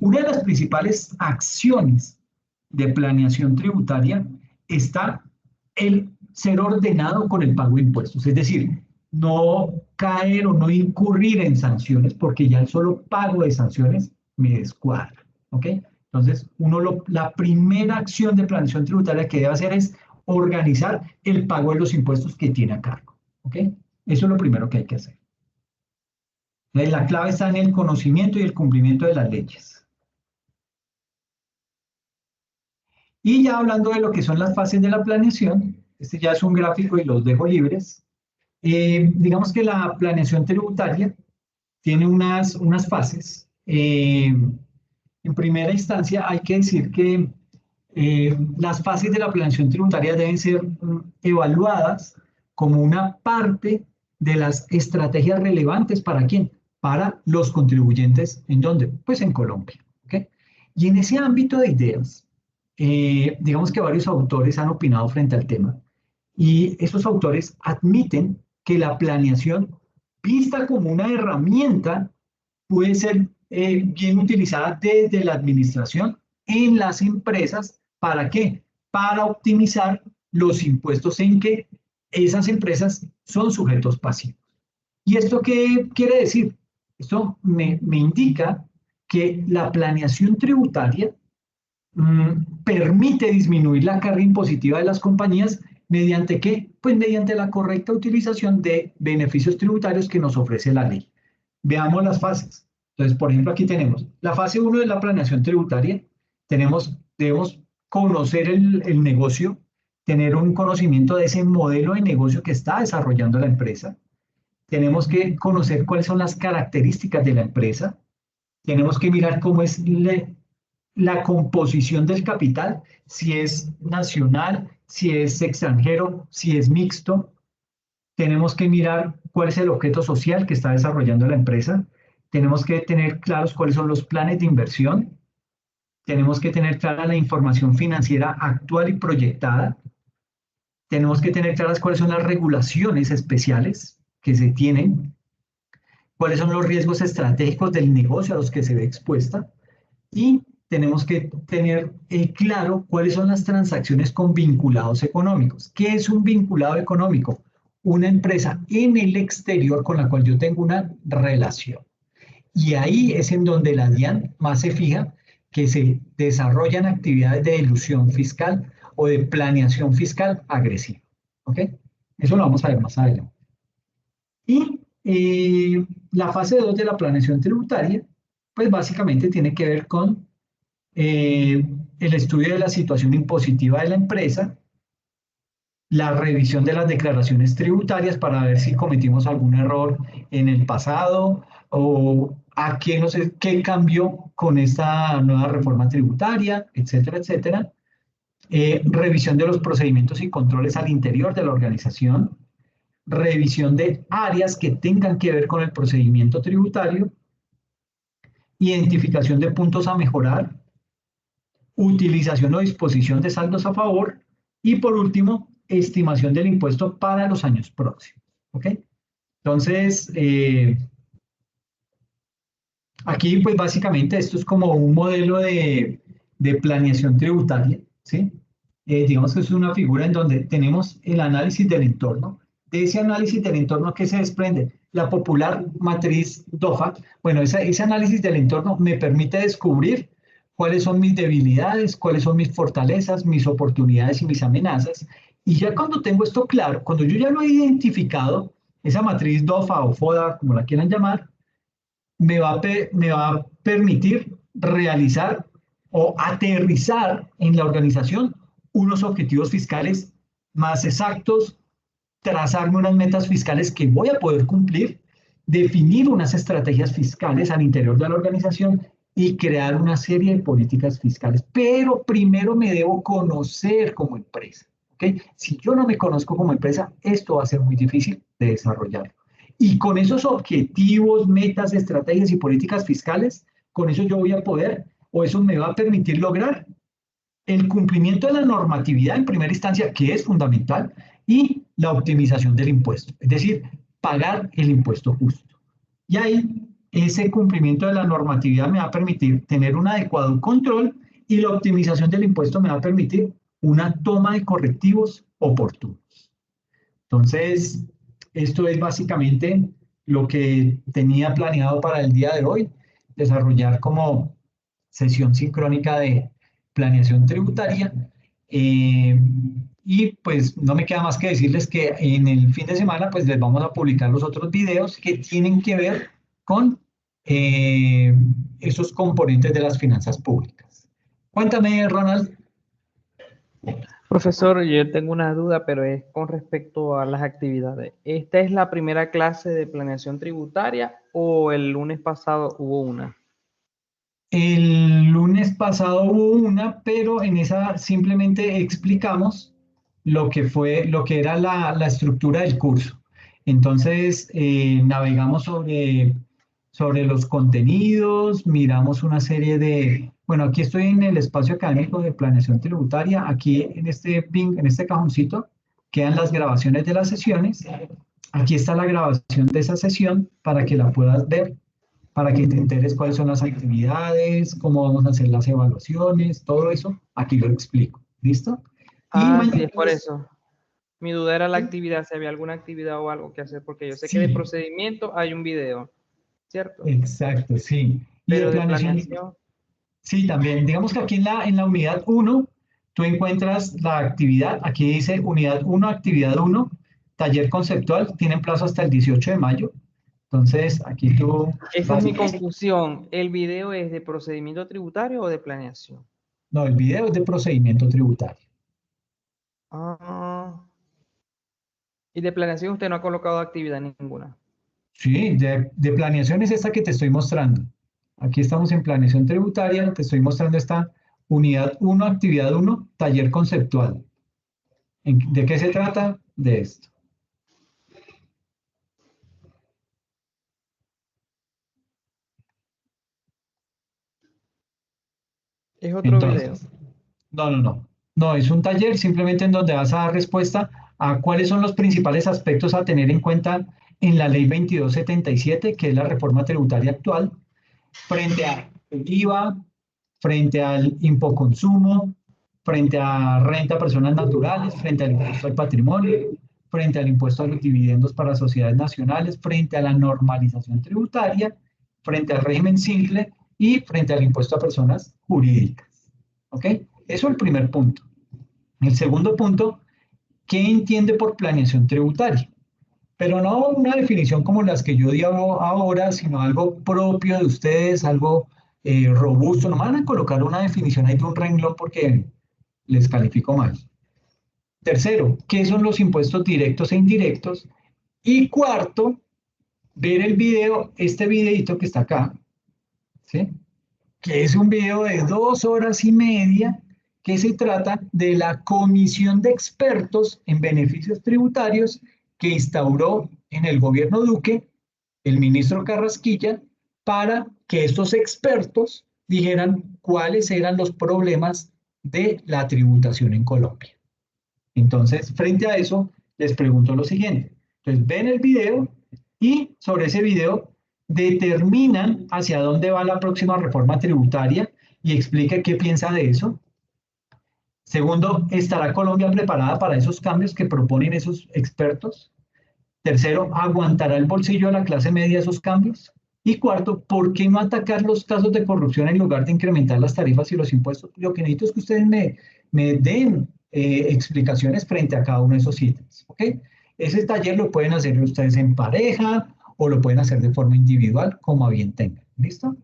Una de las principales acciones de planeación tributaria está el ser ordenado con el pago de impuestos, es decir, no caer o no incurrir en sanciones porque ya el solo pago de sanciones me descuadra. ¿Ok? Entonces, la primera acción de planeación tributaria que debe hacer es organizar el pago de los impuestos que tiene a cargo. ¿Ok? Eso es lo primero que hay que hacer. La clave está en el conocimiento y el cumplimiento de las leyes. Y ya hablando de lo que son las fases de la planeación, este ya es un gráfico y los dejo libres. Digamos que la planeación tributaria tiene unas fases. En primera instancia, hay que decir que las fases de la planeación tributaria deben ser evaluadas como una parte de las estrategias relevantes para quién, para los contribuyentes. ¿En dónde? Pues en Colombia. ¿Okay? Y en ese ámbito de ideas, digamos que varios autores han opinado frente al tema y esos autores admiten que la planeación, vista como una herramienta, puede ser bien utilizada desde la administración en las empresas. ¿Para qué? Para optimizar los impuestos en que esas empresas son sujetos pasivos. ¿Y esto qué quiere decir? Esto me indica que la planeación tributaria permite disminuir la carga impositiva de las compañías mediante qué? Pues mediante la correcta utilización de beneficios tributarios que nos ofrece la ley. Veamos las fases. Entonces, por ejemplo, aquí tenemos la fase 1 de la planeación tributaria. Debemos conocer el negocio, tener un conocimiento de ese modelo de negocio que está desarrollando la empresa. Tenemos que conocer cuáles son las características de la empresa. Tenemos que mirar cómo es la composición del capital, si es nacional, si es extranjero, si es mixto. Tenemos que mirar cuál es el objeto social que está desarrollando la empresa. Tenemos que tener claros cuáles son los planes de inversión. Tenemos que tener clara la información financiera actual y proyectada. Tenemos que tener claras cuáles son las regulaciones especiales que se tienen, cuáles son los riesgos estratégicos del negocio a los que se ve expuesta y tenemos que tener claro cuáles son las transacciones con vinculados económicos. ¿Qué es un vinculado económico? Una empresa en el exterior con la cual yo tengo una relación. Y ahí es en donde la DIAN más se fija que se desarrollan actividades de elusión fiscal o de planeación fiscal agresiva. ¿Ok? Eso lo vamos a ver más adelante. Y La fase 2 de la planeación tributaria, pues básicamente tiene que ver con el estudio de la situación impositiva de la empresa, la revisión de las declaraciones tributarias para ver si cometimos algún error en el pasado o a qué, no sé, qué cambió con esta nueva reforma tributaria, etcétera, etcétera. Revisión de los procedimientos y controles al interior de la organización, revisión de áreas que tengan que ver con el procedimiento tributario, identificación de puntos a mejorar, utilización o disposición de saldos a favor y por último, estimación del impuesto para los años próximos. ¿Ok? Entonces, aquí pues básicamente esto es como un modelo de planeación tributaria, ¿sí? Digamos que es una figura en donde tenemos el análisis del entorno. De ese análisis del entorno, ¿qué se desprende? La popular matriz DOFA. Bueno, ese análisis del entorno me permite descubrir cuáles son mis debilidades, cuáles son mis fortalezas, mis oportunidades y mis amenazas. Y ya cuando tengo esto claro, cuando yo ya lo he identificado, esa matriz DOFA o FODA, como la quieran llamar, me va a permitir realizar o aterrizar en la organización unos objetivos fiscales más exactos, trazarme unas metas fiscales que voy a poder cumplir, definir unas estrategias fiscales al interior de la organización y crear una serie de políticas fiscales. Pero primero me debo conocer como empresa. ¿Okay? Si yo no me conozco como empresa, esto va a ser muy difícil de desarrollar. Y con esos objetivos, metas, estrategias y políticas fiscales, con eso yo voy a poder, o eso me va a permitir lograr el cumplimiento de la normatividad en primera instancia, que es fundamental, y la optimización del impuesto, es decir, pagar el impuesto justo. Y ahí ese cumplimiento de la normatividad me va a permitir tener un adecuado control y la optimización del impuesto me va a permitir una toma de correctivos oportunos. Entonces, esto es básicamente lo que tenía planeado para el día de hoy, desarrollar como sesión sincrónica de planeación tributaria. Eh, y pues no me queda más que decirles que en el fin de semana pues les vamos a publicar los otros videos que tienen que ver con esos componentes de las finanzas públicas. Cuéntame, Ronald. Profesor, yo tengo una duda, pero es con respecto a las actividades. ¿Esta es la primera clase de planeación tributaria o el lunes pasado hubo una? El lunes pasado hubo una, pero en esa simplemente explicamos lo que fue, lo que era la estructura del curso. Entonces, navegamos sobre los contenidos, miramos una serie de, bueno, aquí estoy en el espacio académico de planeación tributaria, aquí en este ping, en este cajoncito, quedan las grabaciones de las sesiones. Aquí está la grabación de esa sesión para que la puedas ver, para que te enteres cuáles son las actividades, cómo vamos a hacer las evaluaciones, todo eso, aquí lo explico. ¿Listo? Y Ah, sí, mañana, es por eso. Mi duda era la actividad, si había alguna actividad o algo que hacer, porque yo sé que de sí, procedimiento hay un video, ¿cierto? exacto, sí. Y de Pero de planeación, planeación, sí, también. Digamos que aquí en la unidad uno tú encuentras la actividad, aquí dice unidad uno actividad uno taller conceptual, tienen plazo hasta el 18 de mayo. Entonces, aquí tú esa es vas. mi confusión. ¿El video es de procedimiento tributario o de planeación? No, el video es de procedimiento tributario. Ah, y de planeación usted no ha colocado actividad ninguna. Sí, de planeación es esta que te estoy mostrando. Aquí estamos en planeación tributaria, te estoy mostrando esta unidad uno actividad uno taller conceptual. ¿De qué se trata? De esto. Es otro video. Entonces, no. No, es un taller simplemente en donde vas a dar respuesta a cuáles son los principales aspectos a tener en cuenta en la ley 2277, que es la reforma tributaria actual, frente a el IVA, frente al impoconsumo, frente a renta a personas naturales, frente al impuesto al patrimonio, frente al impuesto a los dividendos para sociedades nacionales, frente a la normalización tributaria, frente al régimen simple y frente al impuesto a personas jurídicas. ¿Ok? Eso es el primer punto. El segundo punto, ¿qué entiende por planeación tributaria? pero no una definición como las que yo digo ahora, sino algo propio de ustedes, algo robusto. No me van a colocar una definición ahí de un renglón porque les califico mal. Tercero, ¿qué son los impuestos directos e indirectos? Y cuarto, ver el video, este videito que está acá, ¿sí? Que es un video de 2 horas y media que se trata de la comisión de expertos en beneficios tributarios que instauró en el gobierno Duque el ministro Carrasquilla para que estos expertos dijeran cuáles eran los problemas de la tributación en Colombia. Entonces, frente a eso, les pregunto lo siguiente. Entonces, ven el video y sobre ese video determinan hacia dónde va la próxima reforma tributaria y explica qué piensa de eso. Segundo, ¿estará Colombia preparada para esos cambios que proponen esos expertos? Tercero, ¿aguantará el bolsillo de la clase media esos cambios? Y cuarto, ¿por qué no atacar los casos de corrupción en lugar de incrementar las tarifas y los impuestos? Lo que necesito es que ustedes me den explicaciones frente a cada uno de esos ítems. ¿Ok? Ese taller lo pueden hacer ustedes en pareja o lo pueden hacer de forma individual, como a bien tengan. ¿Listo?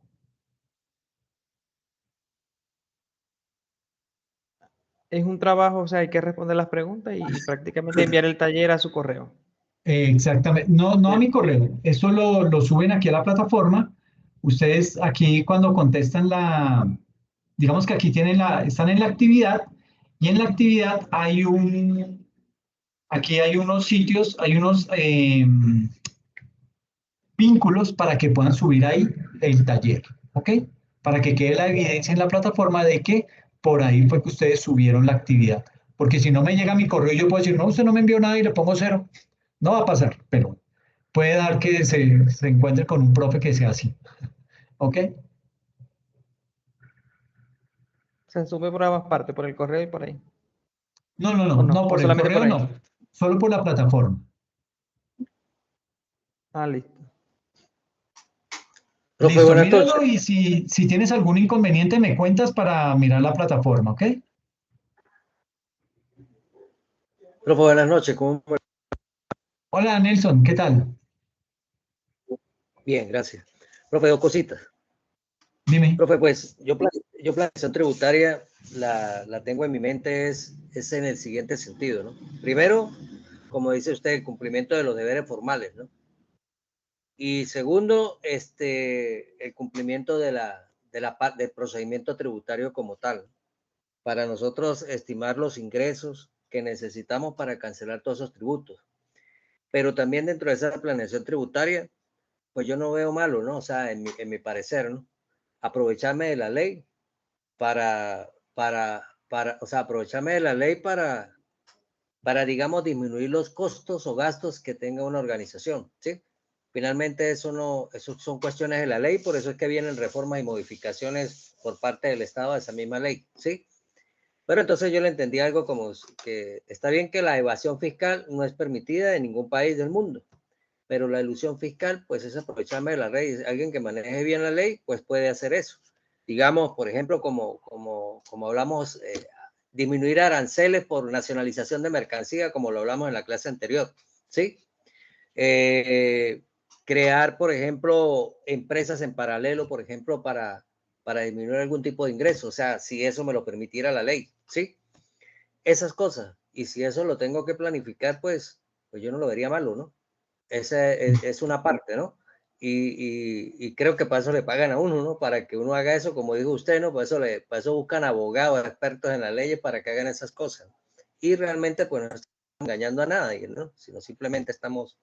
Es un trabajo, o sea, hay que responder las preguntas y prácticamente enviar el taller a su correo. Exactamente. No, no a mi correo. Eso lo suben aquí a la plataforma. Ustedes aquí cuando contestan digamos que aquí tienen están en la actividad y en la actividad aquí hay unos sitios, hay unos vínculos para que puedan subir ahí el taller, ¿ok? Para que quede la evidencia en la plataforma de que por ahí fue que ustedes subieron la actividad. Porque si no me llega mi correo, yo puedo decir, no, usted no me envió nada y le pongo 0. No va a pasar, pero puede dar que se encuentre con un profe que sea así, ¿ok? Se sube por ambas partes, por el correo y por ahí. No, no, ¿O no, no? no, ¿O por el solamente por correo ahí? no, solo por la plataforma. Ah, listo. Profe, Listo, buenas noches. míralo y si tienes algún inconveniente me cuentas para mirar la plataforma, ¿ok? Profe, buenas noches. ¿Cómo? Hola Nelson, ¿qué tal? Bien, gracias. Profe, dos cositas. Dime. Profe, pues yo planeación tributaria la tengo en mi mente es en el siguiente sentido, ¿no? Primero, como dice usted, el cumplimiento de los deberes formales, ¿no? Y segundo, el cumplimiento del procedimiento tributario como tal, para nosotros estimar los ingresos que necesitamos para cancelar todos esos tributos. Pero también dentro de esa planeación tributaria, pues yo no veo malo, ¿no? O sea, en mi parecer, ¿no? Aprovecharme de la ley o sea, aprovecharme de la ley digamos, disminuir los costos o gastos que tenga una organización, ¿sí? Finalmente eso son cuestiones de la ley, por eso es que vienen reformas y modificaciones por parte del Estado de esa misma ley, ¿sí? Pero entonces yo le entendí algo como que está bien que la evasión fiscal no es permitida en ningún país del mundo, pero la elusión fiscal, pues es aprovecharme de la ley. Alguien que maneje bien la ley, pues puede hacer eso. Digamos, por ejemplo, como hablamos, disminuir aranceles por nacionalización de mercancía, como lo hablamos en la clase anterior, ¿sí? Crear, por ejemplo, empresas en paralelo, por ejemplo, para disminuir algún tipo de ingreso, o sea, si eso me lo permitiera la ley, ¿sí? Esas cosas. Y si eso lo tengo que planificar, pues yo no lo vería malo, ¿no? Esa es una parte, ¿no? Y creo que para eso le pagan a uno, ¿no? Para que uno haga eso, como dijo usted, ¿no? Para eso buscan abogados, expertos en las leyes para que hagan esas cosas. Y realmente, pues, no estamos engañando a nadie, ¿no? Sino simplemente estamos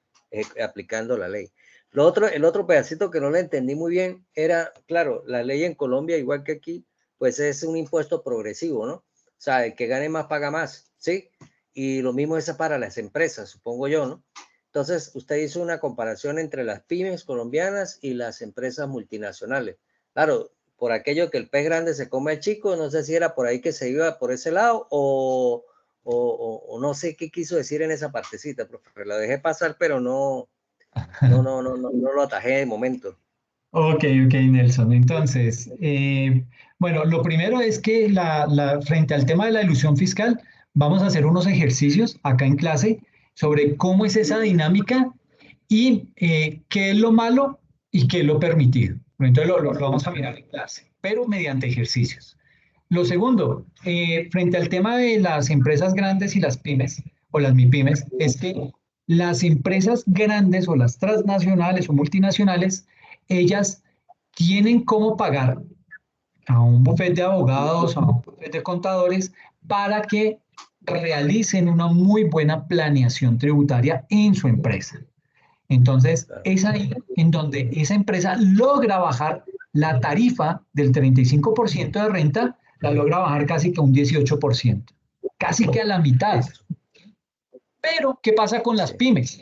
aplicando la ley. El otro pedacito que no le entendí muy bien era, claro, la ley en Colombia, igual que aquí, pues es un impuesto progresivo, ¿no? O sea, el que gane más paga más, ¿sí? Y lo mismo es para las empresas, supongo yo, ¿no? Entonces, usted hizo una comparación entre las pymes colombianas y las empresas multinacionales. Claro, por aquello que el pez grande se come al chico, no sé si era por ahí que se iba por ese lado o no sé qué quiso decir en esa partecita, profe. La dejé pasar, pero no lo atajé de momento. Ok, Nelson. Entonces, bueno, lo primero es que frente al tema de la elusión fiscal, vamos a hacer unos ejercicios acá en clase sobre cómo es esa dinámica y qué es lo malo y qué es lo permitido. Entonces lo vamos a mirar en clase, pero mediante ejercicios. Lo segundo, frente al tema de las empresas grandes y las pymes o las MIPYMES, es que las empresas grandes o las transnacionales o multinacionales, ellas tienen cómo pagar a un bufete de abogados, a un bufete de contadores, para que realicen una muy buena planeación tributaria en su empresa. Entonces, Claro. es ahí en donde esa empresa logra bajar la tarifa del 35% de renta, la logra bajar casi que un 18%, casi que a la mitad. Listo. Pero, ¿qué pasa con las Sí. pymes?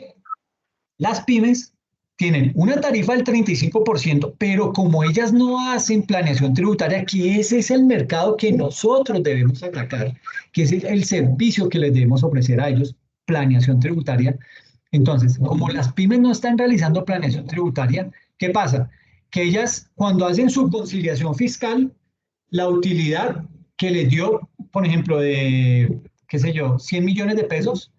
Las pymes tienen una tarifa del 35%, pero como ellas no hacen planeación tributaria, que ese es el mercado que nosotros debemos atacar, que es el servicio que les debemos ofrecer a ellos, planeación tributaria. Entonces, como las pymes no están realizando planeación tributaria, ¿qué pasa? Que ellas, cuando hacen su conciliación fiscal, la utilidad que les dio, por ejemplo, de, qué sé yo, 100 millones de pesos,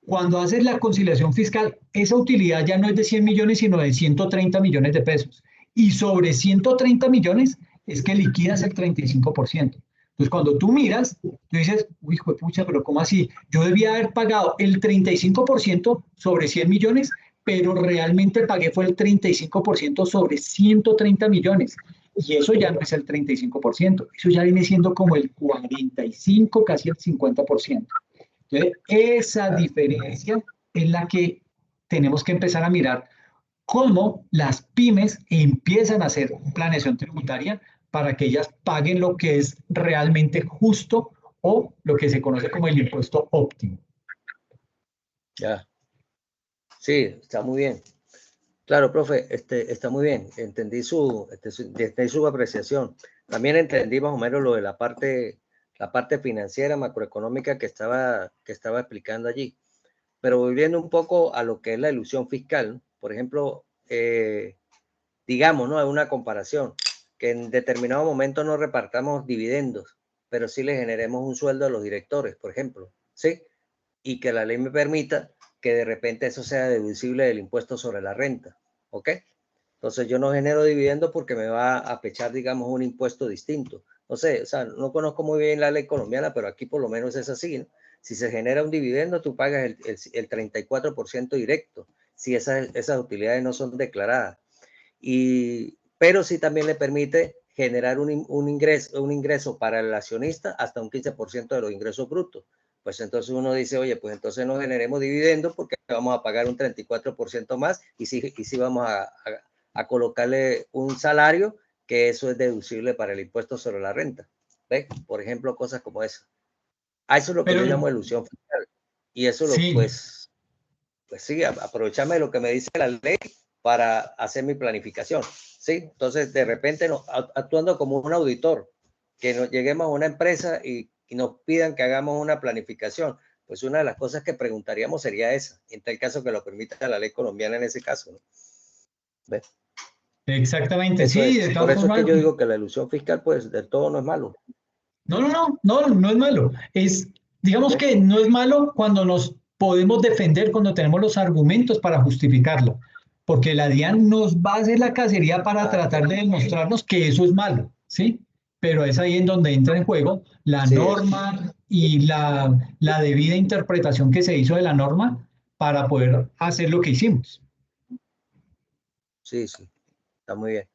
cuando haces la conciliación fiscal, esa utilidad ya no es de 100 millones, sino de 130 millones de pesos. Y sobre 130 millones es que liquidas el 35%. Entonces, cuando tú miras, tú dices, uy, hijo de pucha, pero ¿cómo así? Yo debía haber pagado el 35% sobre 100 millones, pero realmente pagué fue el 35% sobre 130 millones. Y eso ya no es el 35%, eso ya viene siendo como el 45, casi el 50%. Entonces, esa diferencia es la que tenemos que empezar a mirar cómo las pymes empiezan a hacer planeación tributaria para que ellas paguen lo que es realmente justo o lo que se conoce como el impuesto óptimo. Ya. Sí, está muy bien. Claro, profe, está muy bien. Entendí su apreciación. También entendí más o menos lo de la parte financiera, macroeconómica que estaba explicando allí. Pero volviendo un poco a lo que es la ilusión fiscal, por ejemplo, digamos, ¿no? Es una comparación, que en determinado momento no repartamos dividendos, pero sí le generemos un sueldo a los directores, por ejemplo, ¿sí? Y que la ley me permita que de repente eso sea deducible del impuesto sobre la renta, ¿ok? Entonces yo no genero dividendos porque me va a pechar, digamos, un impuesto distinto. No sé, o sea, no conozco muy bien la ley colombiana, pero aquí por lo menos es así, ¿no? Si se genera un dividendo, tú pagas el 34% directo, si esas utilidades no son declaradas. Pero sí también le permite generar un ingreso para el accionista hasta un 15% de los ingresos brutos. Pues entonces uno dice, oye, pues entonces no generemos dividendos porque vamos a pagar un 34% más y sí vamos a colocarle un salario que eso es deducible para el impuesto sobre la renta. ¿Ves? Por ejemplo, cosas como esa. A eso es lo que Pero yo llamo ilusión fiscal. Y eso sí, pues sí, aprovecharme de lo que me dice la ley para hacer mi planificación, ¿sí? Entonces, de repente, actuando como un auditor, que nos lleguemos a una empresa y nos pidan que hagamos una planificación, pues una de las cosas que preguntaríamos sería esa, en tal caso que lo permita la ley colombiana en ese caso, ¿no? ¿Ves? exactamente, Eso sí, es. de Por todas eso es que formas, yo digo que la ilusión fiscal, pues, del todo no es malo. no es malo. Digamos ¿Ves? que no es malo cuando nos podemos defender, cuando tenemos los argumentos para justificarlo, porque la DIAN nos va a hacer la cacería para tratar de demostrarnos que eso es malo, ¿sí? Pero es ahí en donde entra en juego la Sí, eso. norma y la debida interpretación que se hizo de la norma para poder hacer lo que hicimos. Sí, está muy bien.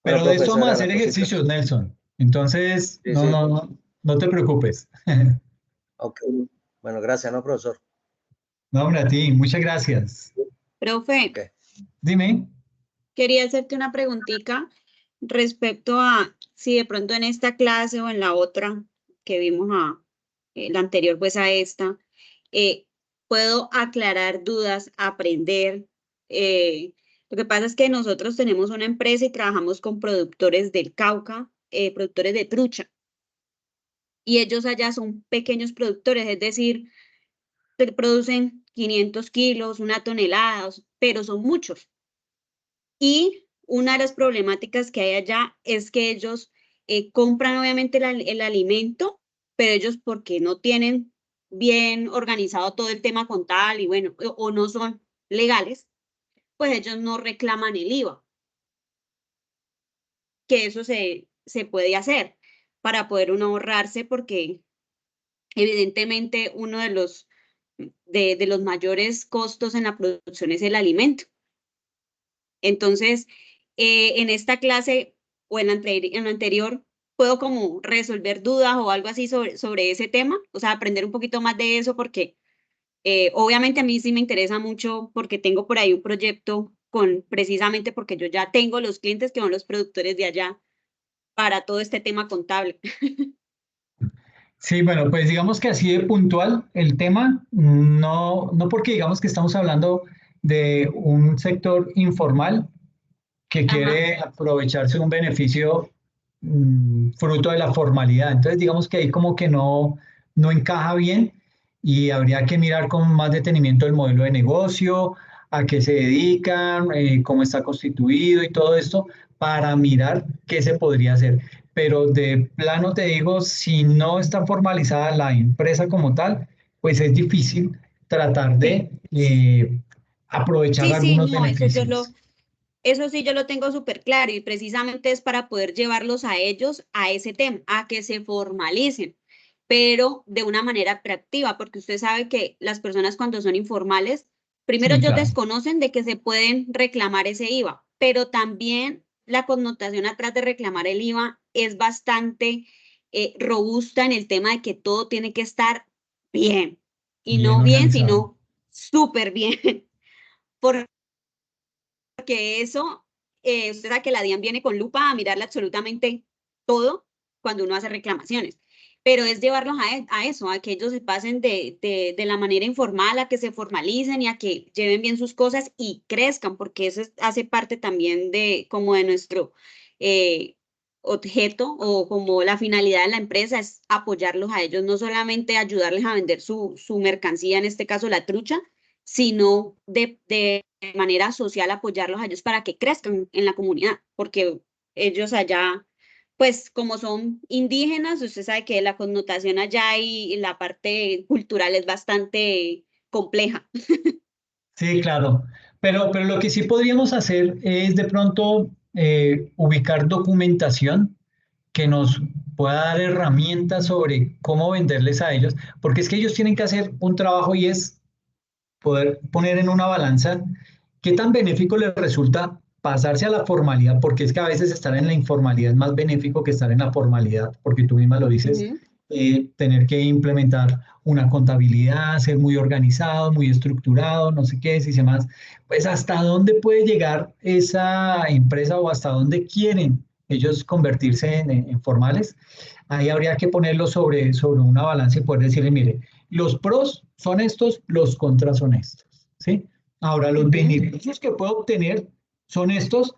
Bueno, Pero de esto profesor, vamos a eran las hacer cositas. ejercicios, Nelson. Entonces, Sí, sí. no te preocupes. Ok. Bueno, gracias, ¿no, profesor? No, hombre, a ti, muchas gracias. Profe, Ok. Dime. quería hacerte una preguntita respecto a si de pronto en esta clase o en la otra que vimos la anterior pues a esta, puedo aclarar dudas, aprender. Lo que pasa es que nosotros tenemos una empresa y trabajamos con productores del Cauca, productores de trucha, y ellos allá son pequeños productores, es decir, producen 500 kilos, una tonelada, pero son muchos. Y una de las problemáticas que hay allá es que ellos compran obviamente el alimento, pero ellos porque no tienen bien organizado todo el tema contable y bueno, o no son legales, pues ellos no reclaman el IVA. Que eso se puede hacer para poder uno ahorrarse, porque evidentemente uno de los mayores costos en la producción es el alimento. Entonces, en esta clase o en la anterior, puedo como resolver dudas o algo así sobre ese tema, o sea, aprender un poquito más de eso, porque obviamente a mí sí me interesa mucho, porque tengo por ahí un proyecto precisamente porque yo ya tengo los clientes que son los productores de allá para todo este tema contable. Sí, bueno, pues digamos que así de puntual el tema, no porque digamos que estamos hablando de un sector informal que Ajá. quiere aprovecharse de un beneficio fruto de la formalidad. Entonces, digamos que ahí como que no encaja bien y habría que mirar con más detenimiento el modelo de negocio, a qué se dedican, cómo está constituido y todo esto para mirar qué se podría hacer. Pero de plano te digo, si no está formalizada la empresa como tal, pues es difícil tratar Sí, de aprovechar sí, algunos no, beneficios. eso sí yo lo tengo súper claro, y precisamente es para poder llevarlos a ellos a ese tema, a que se formalicen, pero de una manera atractiva, porque usted sabe que las personas cuando son informales, primero Sí, ellos claro. desconocen de que se pueden reclamar ese IVA, pero también la connotación atrás de reclamar el IVA es bastante robusta en el tema de que todo tiene que estar bien, y Bien no bien, organizado. sino súper bien. Porque eso, usted sabe que la DIAN viene con lupa a mirarle absolutamente todo cuando uno hace reclamaciones, pero es llevarlos a eso, a que ellos se pasen de la manera informal, a que se formalicen y a que lleven bien sus cosas y crezcan, porque eso hace parte también de como de nuestro eh, objeto, o como la finalidad de la empresa es apoyarlos a ellos, no solamente ayudarles a vender su mercancía, en este caso la trucha, sino de manera social apoyarlos a ellos para que crezcan en la comunidad, porque ellos allá, pues como son indígenas, usted sabe que la connotación allá y la parte cultural es bastante compleja. Sí, claro. Pero lo que sí podríamos hacer es de pronto ubicar documentación que nos pueda dar herramientas sobre cómo venderles a ellos, porque es que ellos tienen que hacer un trabajo y es poder poner en una balanza qué tan benéfico les resulta pasarse a la formalidad, porque es que a veces estar en la informalidad es más benéfico que estar en la formalidad, porque tú misma lo dices, Ujú. tener que implementar una contabilidad, ser muy organizado, muy estructurado, no sé qué, si se más, pues hasta dónde puede llegar esa empresa o hasta dónde quieren ellos convertirse en formales. Ahí habría que ponerlo sobre una balanza y poder decirle, mire, los pros son estos, los contras son estos, ¿sí? Ahora, los Ujú. beneficios que puede obtener son estos,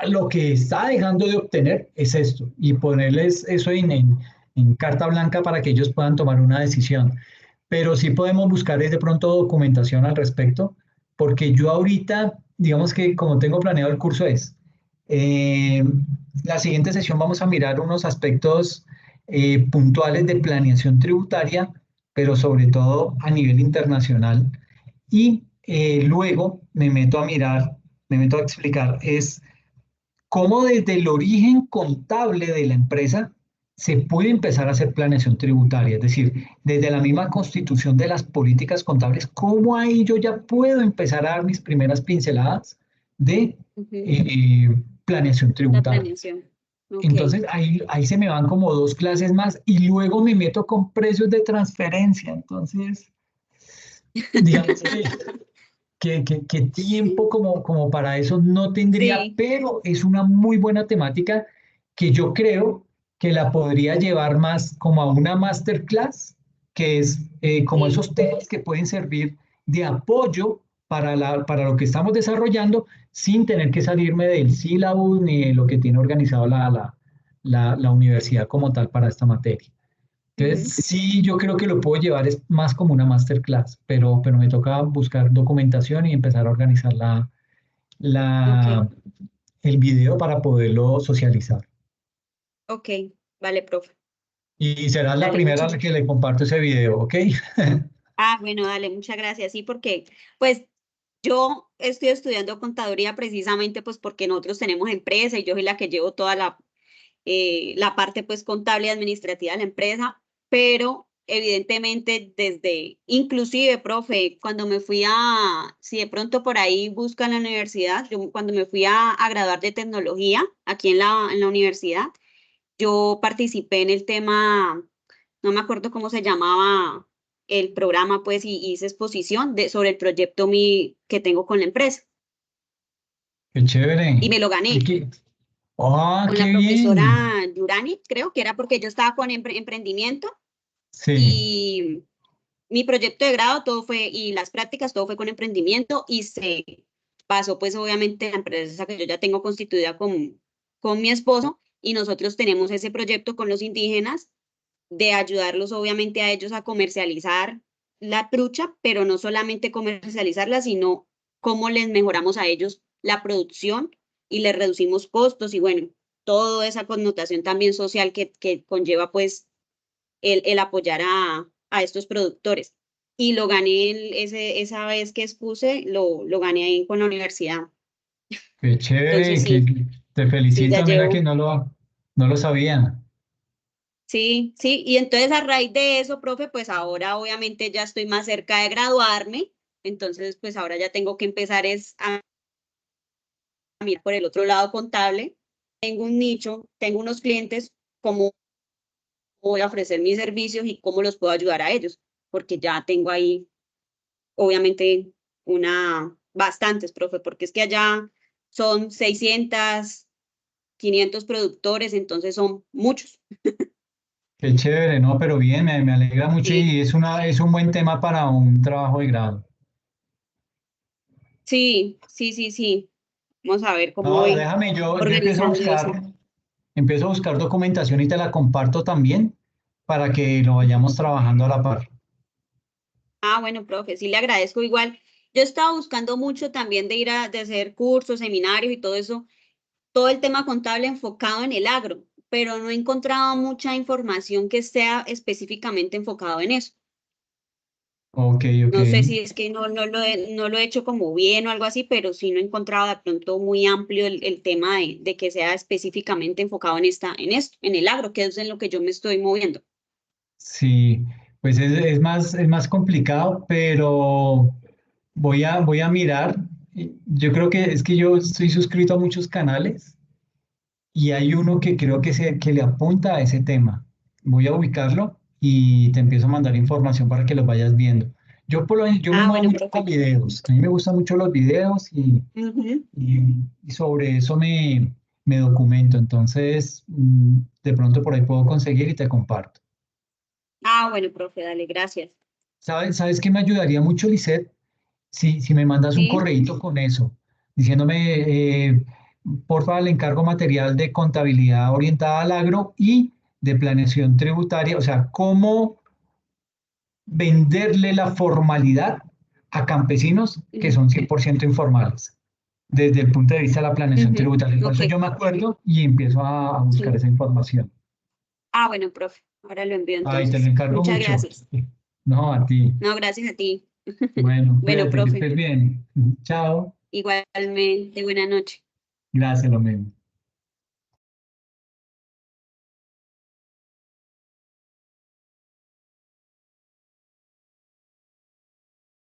lo que está dejando de obtener es esto, y ponerles eso en carta blanca para que ellos puedan tomar una decisión. Pero sí podemos buscar de pronto documentación al respecto, porque yo ahorita, digamos que como tengo planeado el curso es, eh, la siguiente sesión vamos a mirar unos aspectos puntuales de planeación tributaria, pero sobre todo a nivel internacional. Y luego me meto a mirar, me meto a explicar, es cómo desde el origen contable de la empresa se puede empezar a hacer planeación tributaria, es decir, desde la misma constitución de las políticas contables, cómo ahí yo ya puedo empezar a dar mis primeras pinceladas de Ujú. planeación La tributaria. planeación. Ok. Entonces ahí se me van como dos clases más y luego me meto con precios de transferencia. Entonces, digamos que tiempo como para eso no tendría, Sí, pero es una muy buena temática que yo creo que la podría llevar más como a una masterclass, que es como sí. esos temas que pueden servir de apoyo para lo que estamos desarrollando sin tener que salirme del sílabus ni de lo que tiene organizado la universidad como tal para esta materia. Ujú. Entonces, sí, yo creo que lo puedo llevar es más como una masterclass, pero me toca buscar documentación y empezar a organizar Ok, la, el video para poderlo socializar. ok. Vale, profe. Y serás la Dale, primera a muchas. la que le comparto ese video, ¿ok? Ah, bueno, dale, muchas gracias. Sí, porque, pues, Yo estoy estudiando contaduría precisamente pues porque nosotros tenemos empresa y yo soy la que llevo toda la parte pues contable y administrativa de la empresa, pero evidentemente desde, inclusive, profe, cuando me fui si de pronto por ahí buscan la universidad, yo cuando me fui a graduar de tecnología aquí en la universidad, yo participé en el tema, no me acuerdo cómo se llamaba el programa, pues, y hice exposición sobre el proyecto que tengo con la empresa Qué chévere. y me lo ¿Y gané qué? ¡Ah, con qué la bien! profesora Yurani, creo que era porque yo estaba con emprendimiento Sí, y mi proyecto de grado todo fue, y las prácticas todo fue con emprendimiento y se pasó pues obviamente a la empresa que yo ya tengo constituida con mi esposo y nosotros tenemos ese proyecto con los indígenas de ayudarlos obviamente a ellos a comercializar la trucha, pero no solamente comercializarla, sino cómo les mejoramos a ellos la producción y les reducimos costos y bueno, toda esa connotación también social que conlleva pues el apoyar a estos productores. Y lo gané esa vez que expuse, lo gané ahí con la universidad. qué Entonces chévere. sí, Te sí, ya felicito, mira que llevo. no lo sabía. Sí, sí, y entonces a raíz de eso, profe, pues ahora obviamente ya estoy más cerca de graduarme, entonces pues ahora ya tengo que empezar es a mirar por el otro lado contable. Tengo un nicho, tengo unos clientes, cómo voy a ofrecer mis servicios y cómo los puedo ayudar a ellos, porque ya tengo ahí obviamente bastantes, profe, porque es que allá son 600, 500 productores, entonces son muchos. Qué chévere, no, pero bien, me alegra mucho Sí, y es un buen tema para un trabajo de grado. sí, sí, sí, sí. Vamos a ver cómo No, voy déjame, yo organizando eso. empiezo a buscar documentación y te la comparto también para que lo vayamos trabajando a la par. Ah, bueno, profe, sí le agradezco igual. Yo estaba buscando mucho también de hacer cursos, seminarios y todo eso, todo el tema contable enfocado en el agro, pero no he encontrado mucha información que sea específicamente enfocado en eso. Ok, ok. No sé si es que no lo he hecho como bien o algo así, pero sí no he encontrado de pronto muy amplio el tema de que sea específicamente enfocado en esto, en el agro, que es en lo que yo me estoy moviendo. Sí, pues es más complicado, pero voy a mirar. Yo creo que es que yo estoy suscrito a muchos canales y hay uno que creo que le apunta a ese tema. Voy a ubicarlo y te empiezo a mandar información para que los vayas viendo. Yo me Ah, muevo bueno, mucho con profe. videos. A mí me gustan mucho los videos Ujú. y sobre eso me documento. Entonces, de pronto por ahí puedo conseguir y te comparto. Ah, bueno, profe, dale, gracias. ¿Sabes qué me ayudaría mucho, Lisette? Si me mandas un Sí. correíto con eso, diciéndome, porfa, le encargo material de contabilidad orientada al agro y de planeación tributaria, o sea, cómo venderle la formalidad a campesinos que Ujú, son 100% informales, desde el punto de vista de la planeación ujú. tributaria. Por Ok, eso yo me acuerdo y empiezo a buscar sí. esa información. Ah, bueno, profe, ahora lo envío Ay, te lo entonces. encargo Muchas mucho. gracias. No, a ti. No, gracias a ti. Bueno, Bueno, cuídate, que profe, estés bien. Chao. igualmente, buena noche. Gracias, lo mismo.